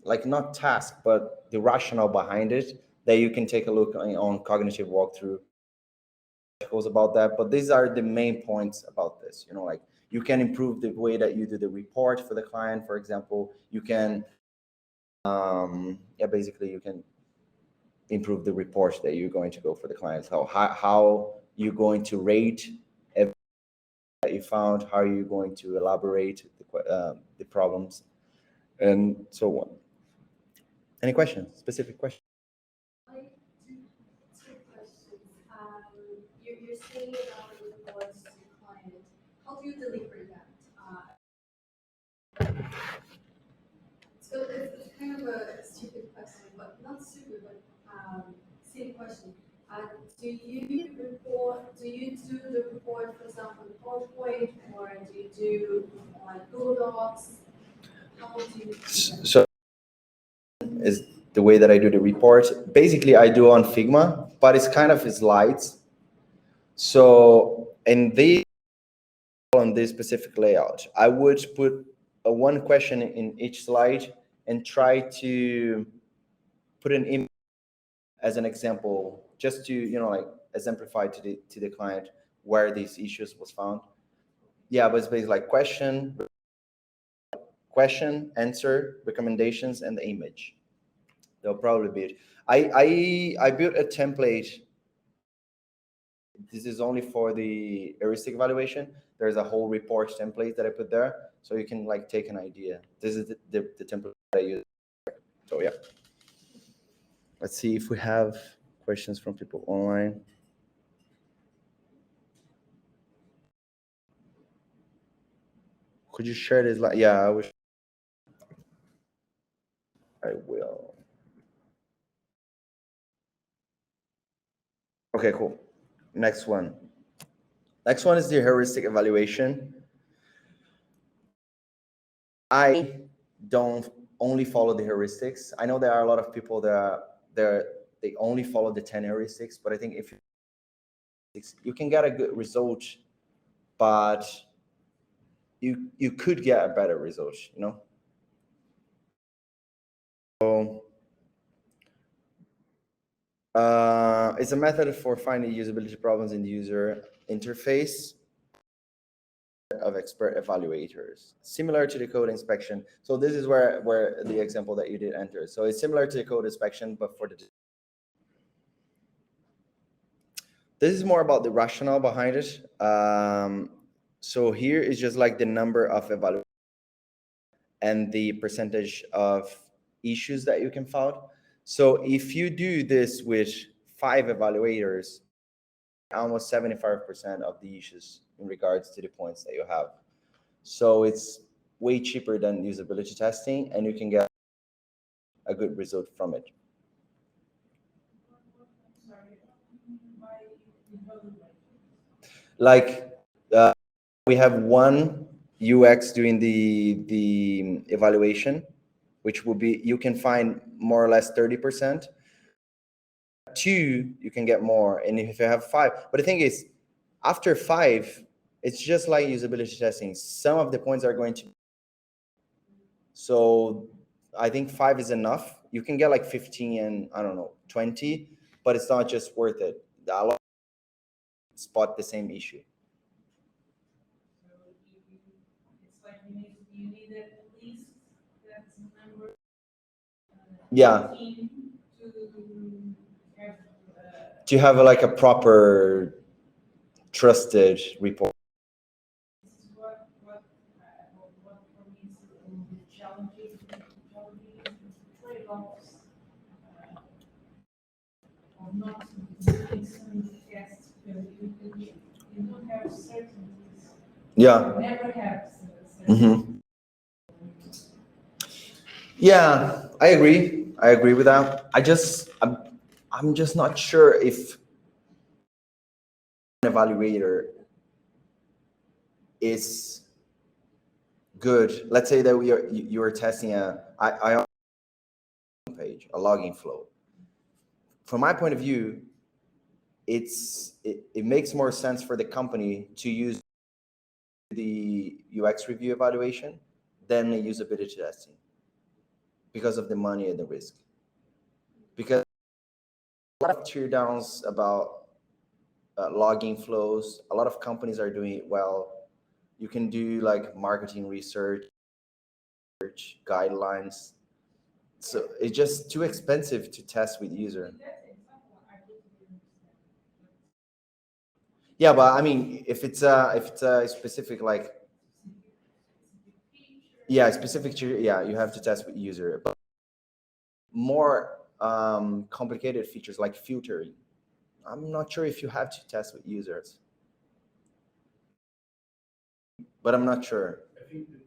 like not task but the rationale behind it that you can take a look on cognitive walkthrough about that. But these are the main points about this, like you can improve the way that you do the report for the client, for example. You can basically you can improve the reports that you're going to go for the clients. How you're going to rate everything that you found, how are you going to elaborate the problems, and so on. Any questions? Specific questions? Like two questions. You're saying about the reports to the client. How do you deliver that? So it's kind of a stupid question, but not stupid, but silly question. Do you do the report, for example, in PowerPoint, or do you do Google Docs? How do you do that? So is the way that I do the report. Basically, I do on Figma, but it's kind of slides. So on this specific layout, I would put one question in each slide and try to put an image as an example, just to like exemplify to the client where these issues was found. Yeah, but it's basically like question, answer, recommendations, and the image. They'll probably be it. I built a template. This is only for the heuristic evaluation. There's a whole report template that I put there, so you can like take an idea. This is the template that I use. So yeah. Let's see if we have questions from people online. Could you share this? Yeah, I wish I will. Okay, cool. Next one. Next one is the heuristic evaluation. I don't only follow the heuristics. I know there are a lot of people that they only follow the 10 heuristics, but I think if you can get a good result, but you could get a better result, you know? So it's a method for finding usability problems in the user interface of expert evaluators, similar to the code inspection. So this is where the example that you did enter. So it's similar to the code inspection, but for the this is more about the rationale behind it. So here is just like the number of evaluators and the percentage of issues that you can find. So if you do this with 5 evaluators, almost 75% of the issues in regards to the points that you have. So it's way cheaper than usability testing, and you can get a good result from it. Like we have one UX doing the evaluation, which will be, you can find more or less 30%. 2, you can get more, and if you have 5, but the thing is, after 5, it's just like usability testing. Some of the points are going to, so I think 5 is enough. You can get like 15 and I don't know 20, but it's not just worth it. A lot spot the same issue. So it's like you need at least that number. Yeah. To have like a proper trusted report. This is what for me is challenging trade-offs of not doing some tests because you don't have certainties. Yeah. You never have certainties. Mm-hmm. Yeah, I agree. I agree with that. I'm just not sure if an evaluator is good. Let's say that you are testing a page, a login flow. From my point of view, it makes more sense for the company to use the UX review evaluation than the usability testing because of the money and the risk. Because a lot of tear downs about logging flows. A lot of companies are doing it well. You can do like marketing research guidelines. So it's just too expensive to test with user. Yeah, but I mean, if it's a specific like, yeah, specific to, yeah, you have to test with user. But more complicated features like filtering, I'm not sure if you have to test with users. But I'm not sure. I think that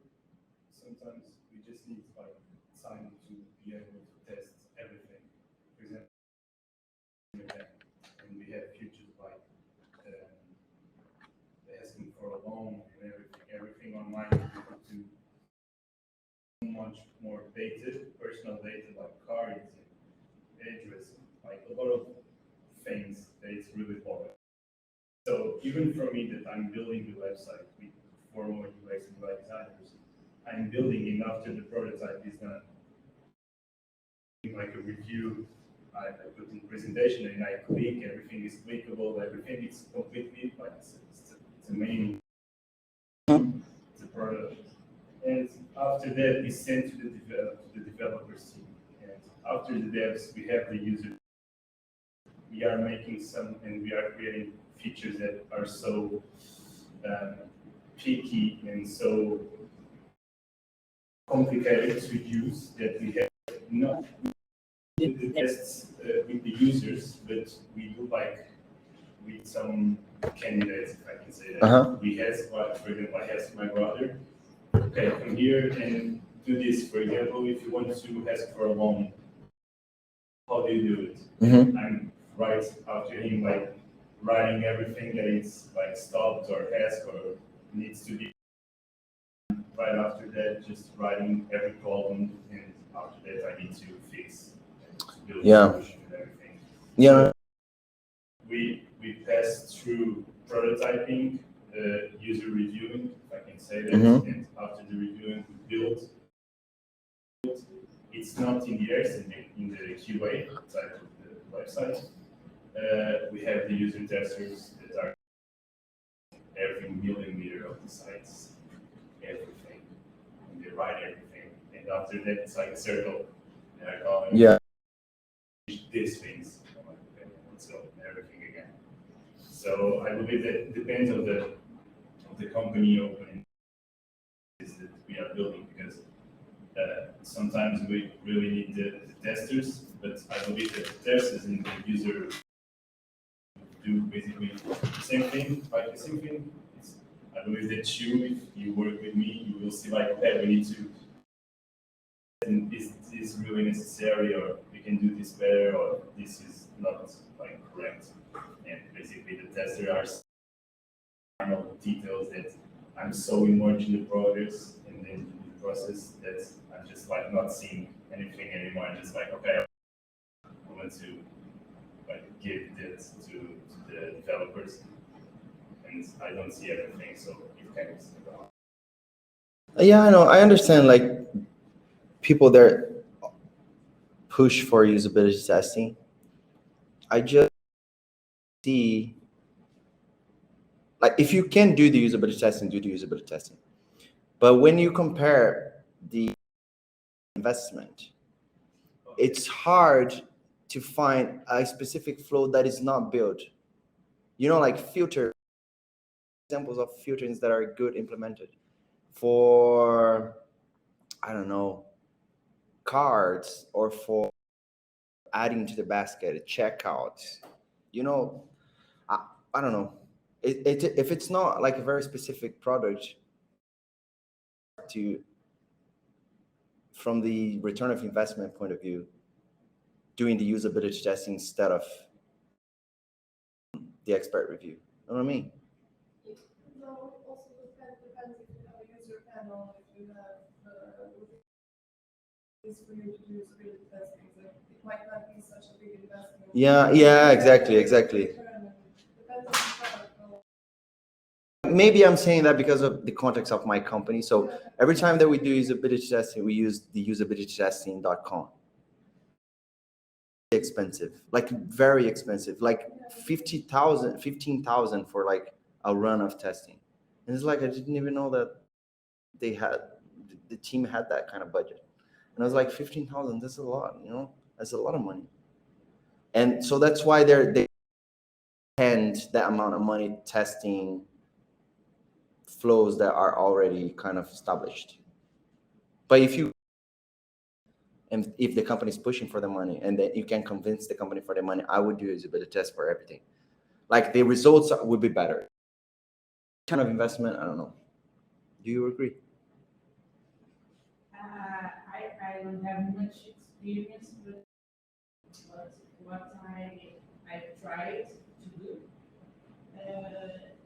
sometimes we just need like time to be able to test everything. For example, and we have features like asking for a loan and everything online to much more data, personal data like cards and address, like a lot of things that it's really important. So even for me that I'm building the website with 4 more UX and UI designers, I'm building enough to the prototype is done. Like a review, I put in presentation and I click, everything is clickable, everything is completely like it's a main it's a product. And after that is sent to the developers team. And after the devs, we have the user. We are making some, and we are creating features that are so picky and so complicated to use that we have no do the tests with the users, but we do like with some candidates, if I can say that. We ask, for example, I asked my brother, okay, come here and do this. For example, if you want to ask for a loan, how do you do it? I'm right after him, like writing everything that is like stopped or asked or needs to be. Right after that, just writing every problem, and after that, I need to fix, build a solution and everything. Yeah. So we passed through prototyping, user reviewing, if I can say that, and after the reviewing, we build. It's not in the air, it's in the QA side of the website. We have the user testers that are every millimeter of the sites, everything, and they write everything. And after that, it's like a circle, and I call them these things. I'm like, okay, let's go, everything again. So I believe that depends on the company opening that we are building, because sometimes we really need the testers, but I believe that the testers and the user do basically the same thing, like the same thing. I believe that if you work with me, you will see like, okay, we need to, and is this really necessary, or we can do this better, or this is not like correct. And basically the tester are final details that I'm so immersed in the progress and then the process that I'm just like not seeing anything anymore. I'm just like, okay, I want to like give this to the developers, and I don't see everything, so it kind of. Yeah, I know. I understand. Like people there push for usability testing. I just see, like, if you can do the usability testing, do the usability testing. But when you compare the investment, it's hard to find a specific flow that is not built. You know, like examples of filters that are good implemented for, I don't know, cards, or for adding to the basket, checkouts. You know, I don't know. If it's not like a very specific product, to from the return of investment point of view, doing the usability testing instead of the expert review. You know what I mean? No, also depends if you have a user panel, if you have is for you to do usability testing. So it might not be such a big investment. Yeah, exactly. Depends on the product. Maybe I'm saying that because of the context of my company. So every time that we do usability testing, we use the usabilitytesting.com. Expensive, like very expensive, like 50,000, 15,000 for like a run of testing. And it's like, I didn't even know that the team had that kind of budget. And I was like, 15,000, that's a lot, you know, that's a lot of money. And so that's why they spend that amount of money testing flows that are already kind of established. But if the company is pushing for the money and that you can convince the company for the money, I would do usability test for everything. Like the results would be better. Kind of investment, I don't know. Do you agree? I don't have much experience, but what I tried to do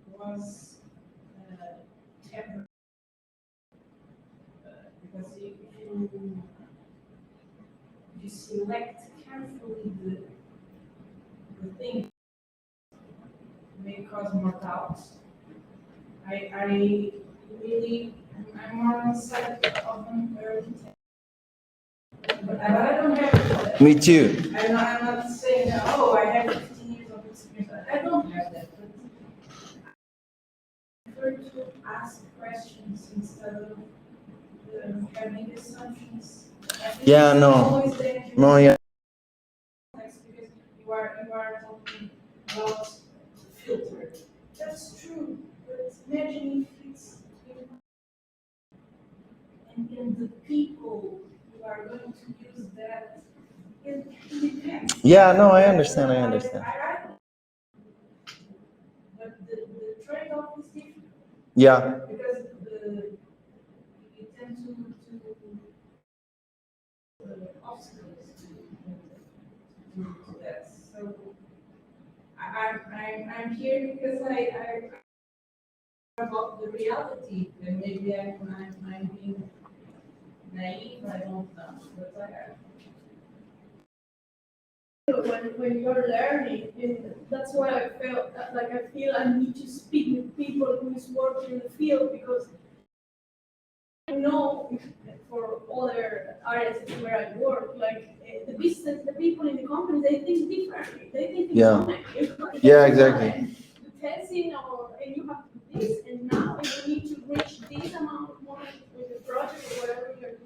was temporary. Because if you select carefully the thing, may cause more doubts. I really, I'm more on the side of an early test. But I don't have. Me too. I'm not saying that, oh, I have 15 years of experience. I don't have that. But I prefer to ask questions instead of having assumptions. Yeah, no. No, yeah. Because you are talking about filter. That's true, but imagine if it's and the people who are going to use that it depends. Yeah, no, I understand. But the trade-off is different. Yeah. Because you tend to obstacles to that. So I'm here because I about the reality, and maybe I'm being naive. I don't know, but when you're learning, and that's why I felt like I feel I need to speak with people who is working in the field, because I know for other areas where I work, like the business, the people in the company, they think differently. They think Yeah, exactly. The testing, and you have to do this, and now you need to reach this amount of money with the project or whatever you're doing.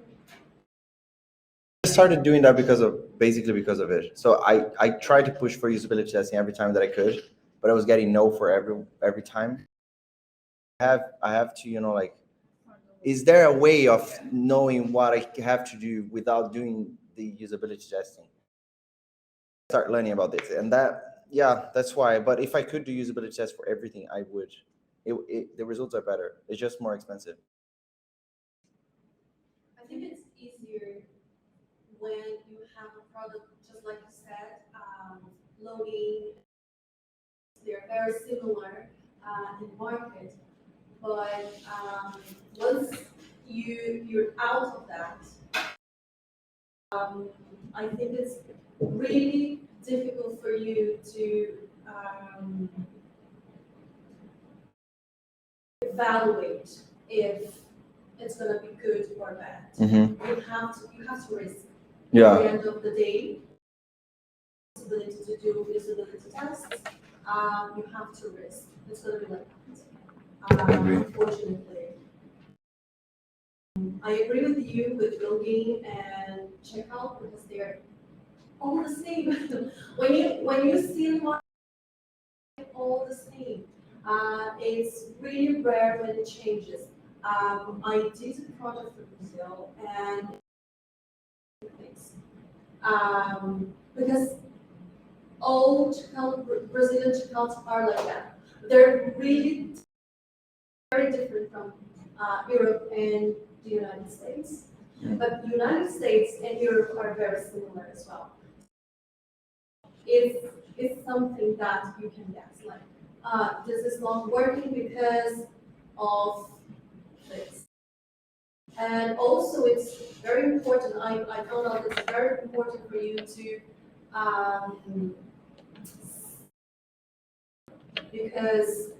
I started doing that basically because of it. So I tried to push for usability testing every time that I could, but I was getting no for every time. I have to, like, is there a way of knowing what I have to do without doing the usability testing? Start learning about this, and that's why. But if I could do usability tests for everything, I would. The results are better. It's just more expensive. I think it's easier when you have a product, just like you said, loading. They're very similar in market, but once you're out of that, I think it's really difficult for you to evaluate if it's gonna be good or bad. Mm-hmm. You have to risk. Yeah. At the end of the day, possibility to do usability tests, you have to risk. It's gonna be like that. Unfortunately. I agree with you with login and checkout because they're all the same. when you see one, all the same. It's really rare when it changes. I did a project for Brazil and things. Because all Brazilian checkouts are like that. They're really very different from Europe and the United States. But the United States and Europe are very similar as well. It's something that you can guess, like this is not working because of this. And also it's very important, I found out it's very important for you to because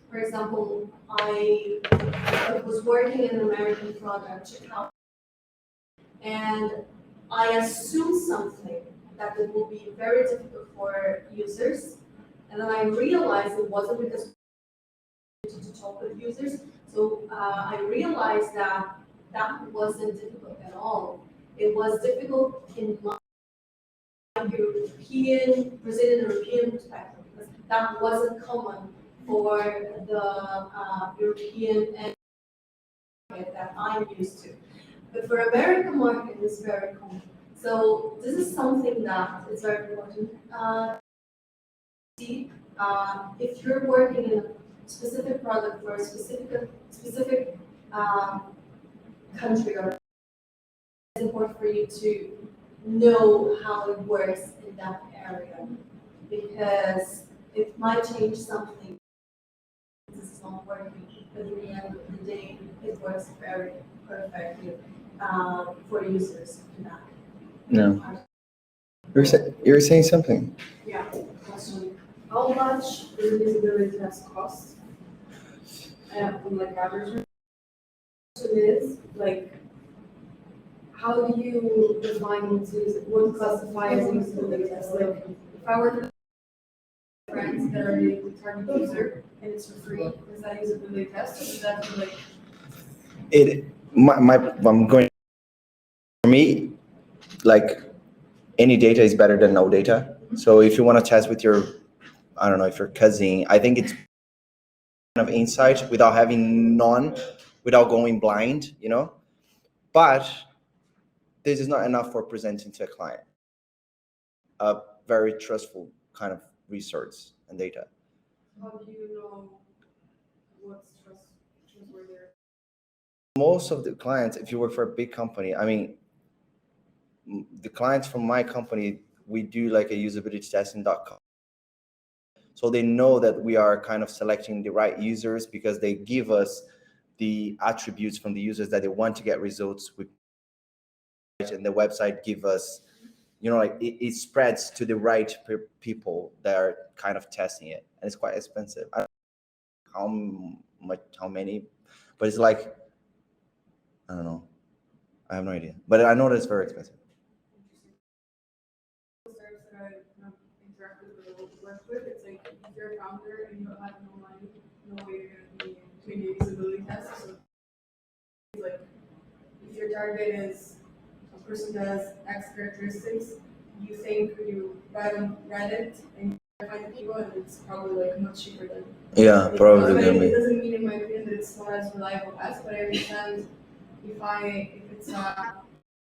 for example, I was working in an American product checkout, and I assumed something that it will be very difficult for users, and then I realized it wasn't because to talk with users. So I realized that wasn't difficult at all. It was difficult in my Brazilian European perspective, because that wasn't common for the European and that I'm used to. But for American market, it's very common. So this is something that is very important. If you're working in a specific product for a specific country, or it's important for you to know how it works in that area, because it might change something. This is not working, but at the end of the day, it works very perfectly for users to that. Yeah. You're saying something. Yeah, question. How much does visibility test cost? From like average. Question is like, how do you define what classifies as usability test? Like, if I were to friends that are the target user and it's for free, is that usability test, or is that like? I'm going, for me, like, any data is better than no data. So if you want to test with your, I don't know, if your cousin, I think it's kind of insight without having none, without going blind, But this is not enough for presenting to a client. A very trustful kind of resource and data. How do you know what's trustworthy? Most of the clients, if you work for a big company, I mean, the clients from my company, we do like a usability testing.com. So they know that we are kind of selecting the right users because they give us the attributes from the users that they want to get results with. And the website give us, you know, like it spreads to the right people that are kind of testing it. And it's quite expensive. I don't know how many, but it's like, I don't know. I have no idea, but I know that it's very expensive. Startups that I have interacted with or worked with, it's like if you're a founder and you don't have no money, no way you're going to be doing a usability test. So it's like if your target is a person who has X characteristics, you think you write on Reddit and you find people, and it's probably like much cheaper than. Yeah, probably But gonna it be. doesn't mean, in my opinion, that it's not as reliable as. But I understand if it's a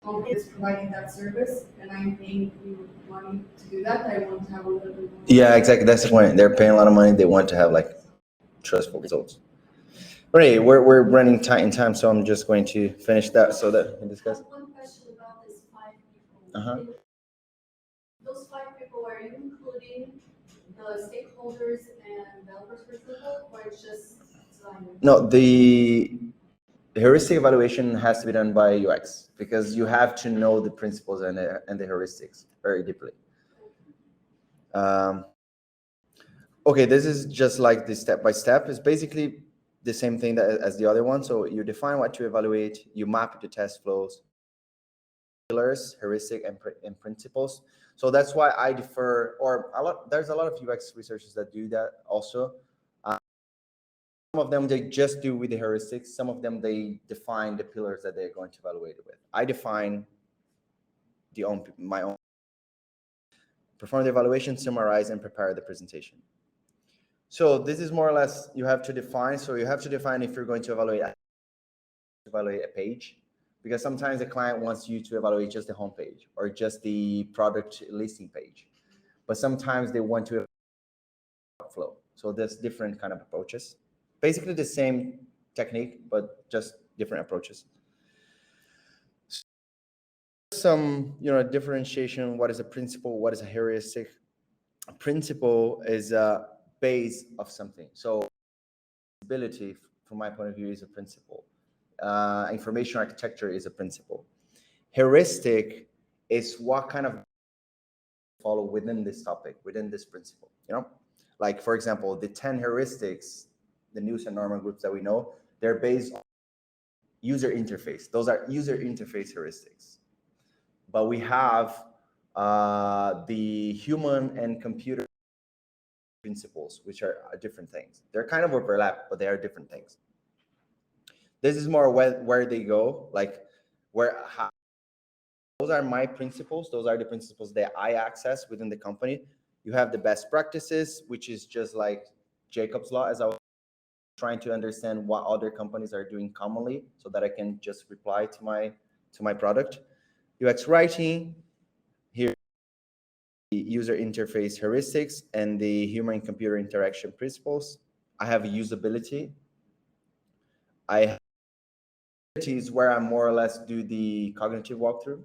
company that's providing that service and I'm paying you money to do that, I want to have a little bit more. Yeah, exactly. That's the point. They're paying a lot of money. They want to have like trustful results. Right, we're running tight in time, so I'm just going to finish that so that we can discuss. I have one question about these 5 people. Uh-huh. Those 5 people, are you including the stakeholders and developers, for example, or it's just designers? No, the heuristic evaluation has to be done by UX because you have to know the principles and the heuristics very deeply. Okay, this is just like the step by step. It's basically the same thing as the other one. So you define what to evaluate, you map the test flows, pillars, heuristic, and principles. So that's why I defer, there's a lot of UX researchers that do that also. Some of them, they just do with the heuristics. Some of them, they define the pillars that they're going to evaluate it with. I define my own. Perform the evaluation, summarize, and prepare the presentation. So this is more or less, you have to define. So you have to define if you're going to evaluate a page, because sometimes the client wants you to evaluate just the homepage or just the product listing page. But sometimes they want to evaluate flow. So there's different kind of approaches. Basically the same technique, but just different approaches. Some, differentiation. What is a principle? What is a heuristic? A principle is a base of something. So ability, from my point of view, is a principle. Information architecture is a principle. Heuristic is what kind of follow within this topic, within this principle. Like for example, the 10 heuristics, the news and normal groups that we know, they're based on user interface. Those are user interface heuristics. But we have the human and computer principles, which are different things. They're kind of overlap, but they are different things. This is more where they go, like those are my principles. Those are the principles that I access within the company. You have the best practices, which is just like Jacob's law, as I was trying to understand what other companies are doing commonly so that I can just reply to my product. UX writing, here the user interface heuristics and the human computer interaction principles. I have usability. Is where I more or less do the cognitive walkthrough.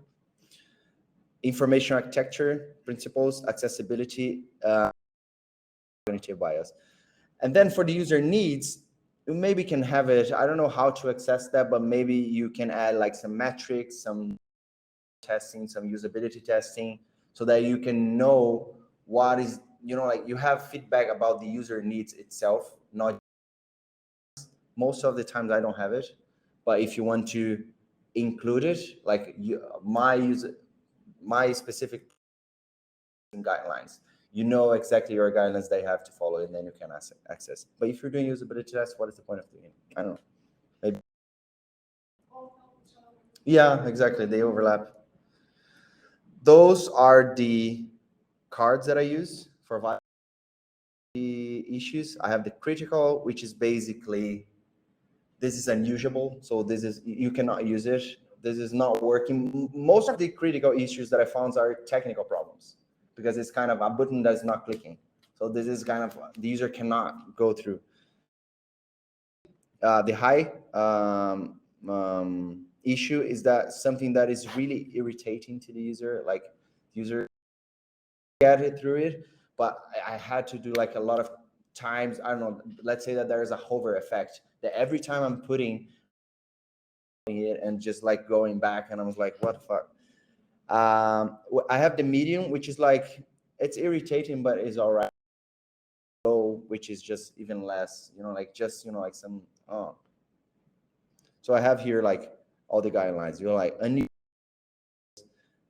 Information architecture principles, accessibility, cognitive bias. And then for the user needs, you maybe can have it, I don't know how to access that, but maybe you can add like some metrics, some testing, some usability testing, so that you can know what is, like you have feedback about the user needs itself. Not most of the times I don't have it, but if you want to include it, like my specific guidelines, exactly your guidelines they have to follow, and then you can access. But if you're doing usability tests, what is the point of doing it? I don't know. Maybe. Yeah, exactly. They overlap. Those are the cards that I use for the issues. I have the critical, which is basically, this is unusable. So this is, you cannot use it. this is not working. Most of the critical issues that I found are technical problems, because it's kind of a button that's not clicking. So this is kind of, the user cannot go through. The high issue is that something that is really irritating to the user, like the user get it through it, but I had to do like a lot of times, I don't know, let's say that there is a hover effect, that every time I'm putting it and just like going back, and I was like, what the fuck? I have the medium, which is like, it's irritating, but it's all right. Low, which is just even less, like just, like some, So I have here like all the guidelines, like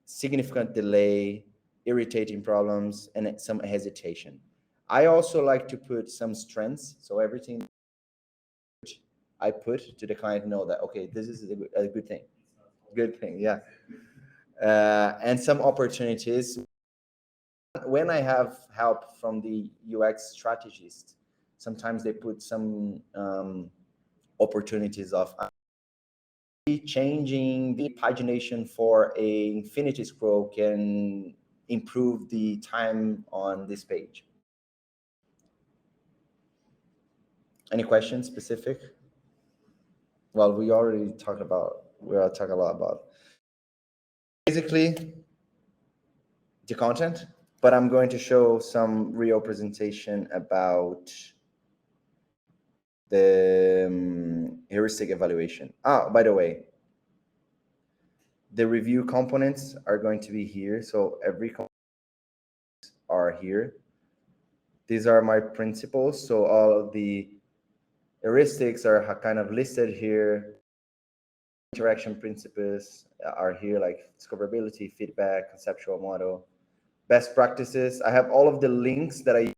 significant delay, irritating problems, and some hesitation. I also like to put some strengths. So everything I put to the client know that, okay, this is a good thing. Good thing, yeah. And some opportunities. When I have help from the UX strategist, sometimes they put some opportunities of changing the pagination for a infinity scroll can improve the time on this page. Any questions specific? Well, we already talked about, we'll talk a lot about basically the content, but I'm going to show some real presentation about the heuristic evaluation. By the way, the review components are going to be here. So every component are here. These are my principles. So all of the heuristics are kind of listed here. Interaction principles are here, like discoverability, feedback, conceptual model, best practices. I have all of the links that I use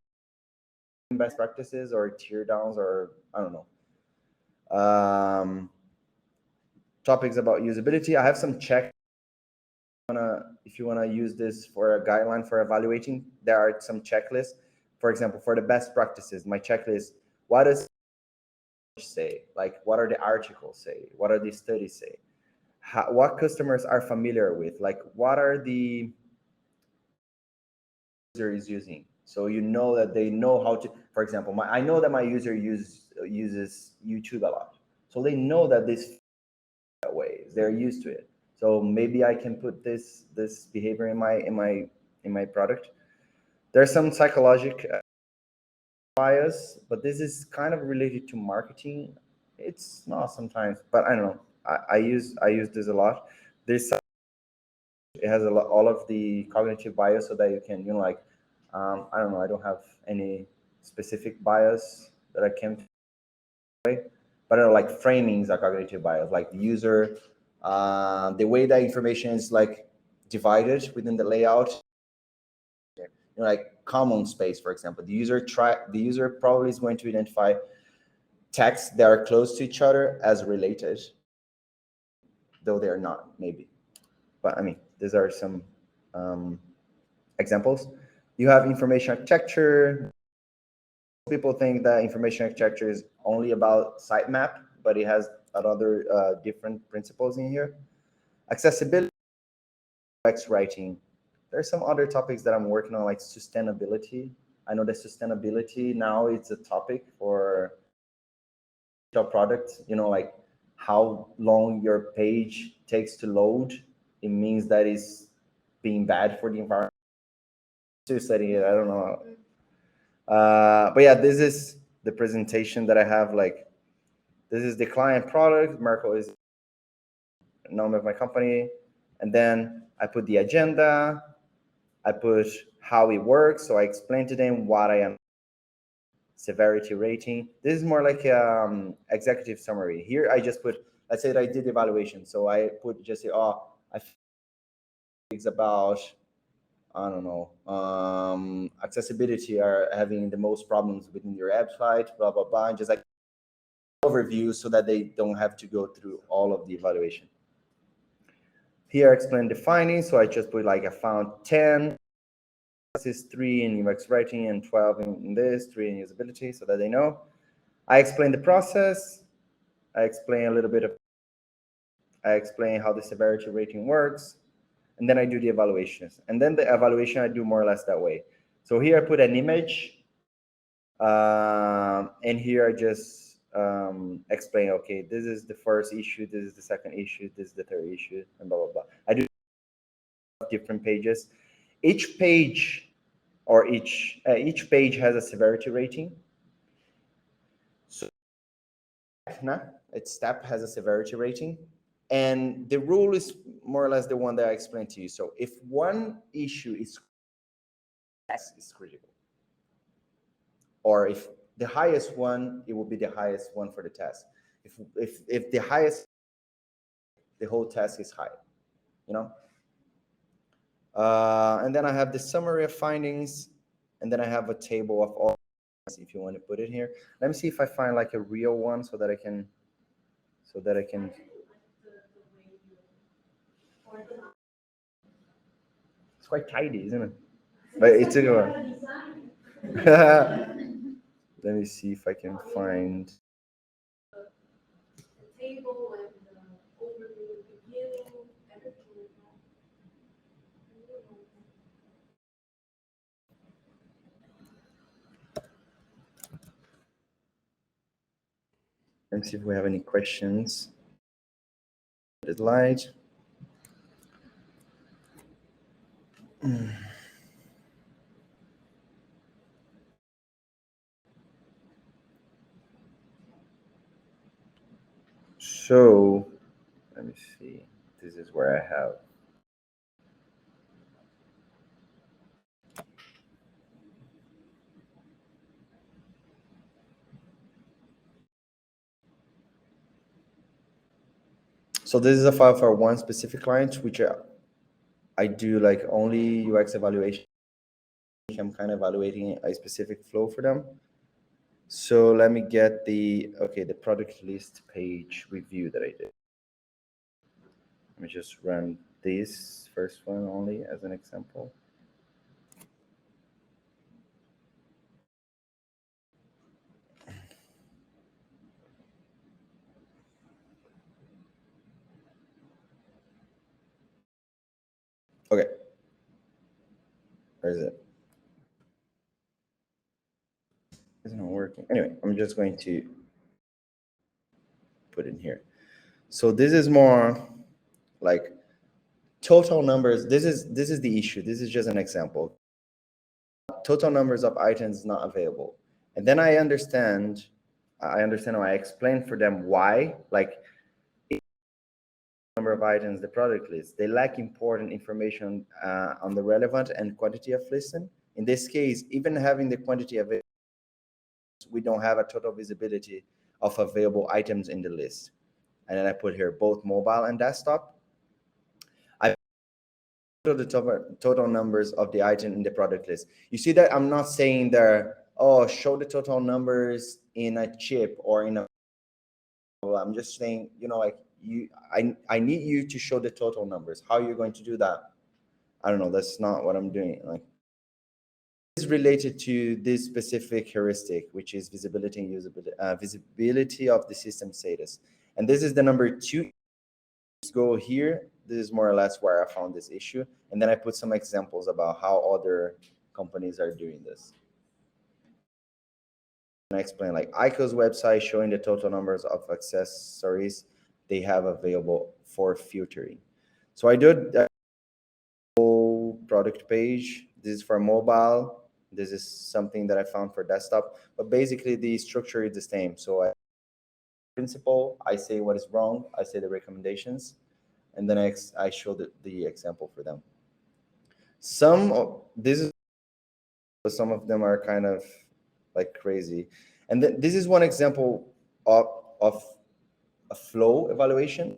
in best practices or tear downs, or I don't know. Topics about usability. I have some check. If you wanna use this for a guideline for evaluating, there are some checklists. For example, for the best practices, my checklist, what does say? Like, what are the articles say? What are the studies say? What customers are familiar with? Like, what are the user is using? So you know that they know how to, for example, I know that my user uses YouTube a lot. So they know that this way, they're used to it. So maybe I can put this behavior in my product. There's some psychological bias, but this is kind of related to marketing. It's not sometimes, but I don't know. I use this a lot. It has a lot, all of the cognitive bias, so that you can, like, I don't know. I don't have any specific bias that I can, but I don't know, like framings are cognitive bias, like the user, the way that information is like divided within the layout. Like common space, for example, the user probably is going to identify texts that are close to each other as related, though they are not, maybe. But I mean, these are some examples. You have information architecture. People think that information architecture is only about sitemap, but it has other different principles in here. Accessibility, UX writing. There's some other topics that I'm working on, like sustainability. I know that sustainability now it's a topic for products, like how long your page takes to load. It means that it's being bad for the environment. Still studying it, I don't know. But yeah, this is the presentation that I have. Like, this is the client product. Marco is the name of my company. And then I put the agenda. I put how it works. So I explain to them what I am. Severity rating. This is more like executive summary. Here I just put, let's say that I did evaluation. So I put just, I think it's about, I don't know, accessibility are having the most problems within your website, blah, blah, blah. And just like overview so that they don't have to go through all of the evaluation. Here I explain the findings. So I just put like I found 10. This is 3 in UX writing and 12 in this, 3 in usability, so that they know. I explain the process. I explain a little bit of I explain how the severity rating works, and then I do the evaluations. And then the evaluation I do more or less that way. So here I put an image, and here I just explain, okay, this is the first issue, this is the second issue, this is the third issue, and blah, blah, blah. I do different pages. Each page or each page has a severity rating. So each step has a severity rating. And the rule is more or less the one that I explained to you. So if one issue is critical, or if the highest one, it will be the highest one for the test. If the highest, the whole test is high, you know? And then I have the summary of findings, and then I have a table of all, if you want to put it here. Let me see if I find like a real one so that I can, it's quite tidy, isn't it? But it's a good one. Let me see if I can find. The table and the overview, beginning, everything like Let me see if we have any questions. The slide. So let me see. This is where I have. So this is a file for one specific client, which I do like only UX evaluation. I'm kind of evaluating a specific flow for them. So let me get the product list page review that I did. Let me just run this first one only as an example. Okay. Where is it? It's not working. Anyway, I'm just going to put in here. So this is more like total numbers. This is the issue. This is just an example. Total numbers of items not available. And then I understand or I explain for them why, like number of items, the product list, they lack important information on the relevant and quantity of listing. In this case, even having the quantity of it, we don't have a total visibility of available items in the list. And then I put here both mobile and desktop. I put the total numbers of the item in the product list. You see that I'm not saying there, oh, show the total numbers in a chip or in a, I'm just saying, you know, like I need you to show the total numbers. How are you going to do that? I don't know. That's not what I'm doing. Like, is related to this specific heuristic, which is visibility and usability, visibility of the system status. And this is the number 2. Let's go here. This is more or less where I found this issue. And then I put some examples about how other companies are doing this. And I explain like ICO's website showing the total numbers of accessories they have available for filtering. So I did a whole product page. This is for mobile. This is something that I found for desktop, but basically the structure is the same. So principle, I say what is wrong, I say the recommendations, and then I show the example for them. Some of them are kind of like crazy. And this is one example of a flow evaluation,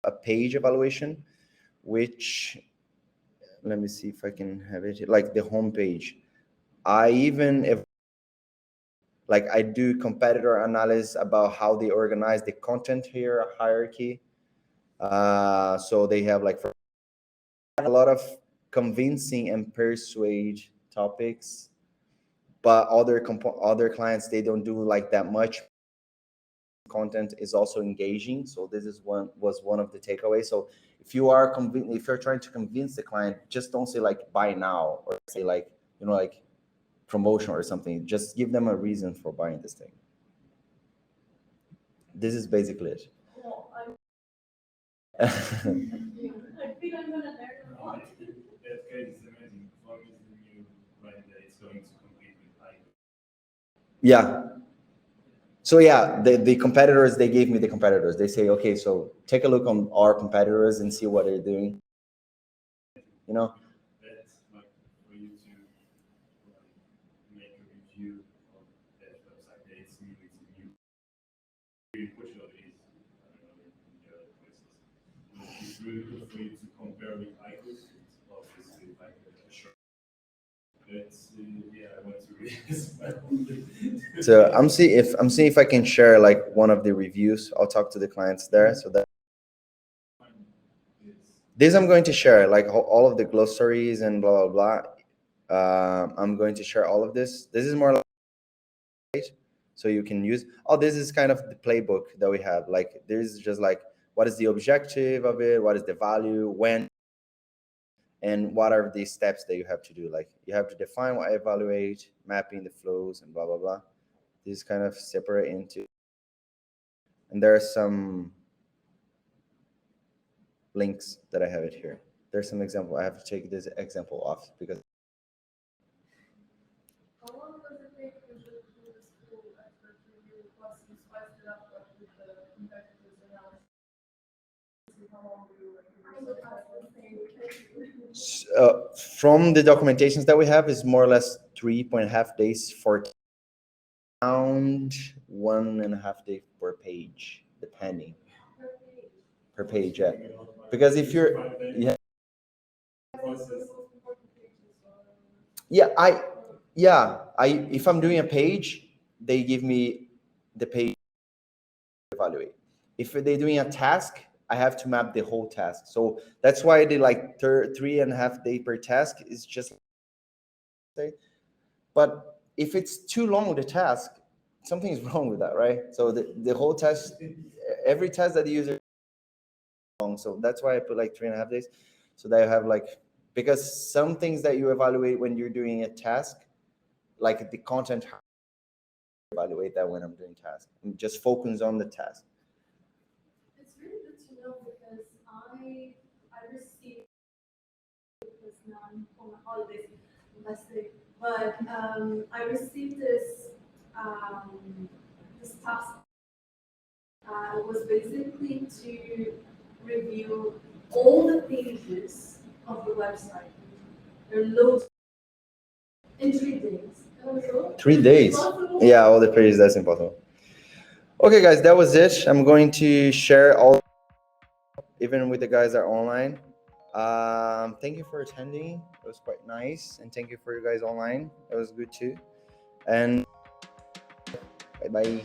a page evaluation, which, let me see if I can have it, like the home page. I do competitor analysis about how they organize the content here, hierarchy. So they have like a lot of convincing and persuade topics, but other clients, they don't do like that much. content is also engaging. So this is was one of the takeaways. So if you're trying to convince the client, just don't say like buy now or say like, you know, like promotion or something. Just give them a reason for buying this thing. This is basically it. Well, I think I'm gonna learn a lot. That case is amazing. As long as the new brand that it's going to compete with Icon. Yeah. So yeah, the competitors, they gave me the competitors. They say, okay, so take a look on our competitors and see what they're doing. You know? That's like for you to make a review of that website. That it's new. In Portugal, it is. I don't know in the other places. But it's really good for you to compare with Icos. It's obviously like a short. That's yeah, I want to read. So I'm seeing if I can share like one of the reviews. I'll talk to the clients there. So that this I'm going to share like all of the glossaries and blah blah blah. I'm going to share all of this. This is more like so you can use. Oh, this is kind of the playbook that we have. Like there's just like what is the objective of it, what is the value, when, and what are the steps that you have to do. Like you have to define what evaluate, mapping the flows, and blah blah blah. This kind of separate into, and there are some links that I have it here. There's some example. I have to take this example off because How long does it take to do this full expert review plus you spice it up like with the competitors analysis? How long do you from the documentations that we have is more or less 3.5 days for around 1.5 days per page, depending per page. Yeah, because if you're if I'm doing a page, they give me the page to evaluate. If they're doing a task, I have to map the whole task. So that's why they like 3.5 days per task is just. But if it's too long the task, something is wrong with that, right? So the whole task, every task that the user long. So that's why I put like 3.5 days, so that you have like, because some things that you evaluate when you're doing a task, like the content, evaluate that when I'm doing task. And just focus on the task. It's really good to know because I received, because now I'm on holidays, let's say, but I received this this task. It was basically to review all the pages of the website. There are loads in 3 days. 3 days? Yeah, all the pages, that's impossible. Okay, guys, that was it. I'm going to share all, even with the guys that are online. Thank you for attending. It was quite nice. And thank you for you guys online. It was good too. And bye-bye.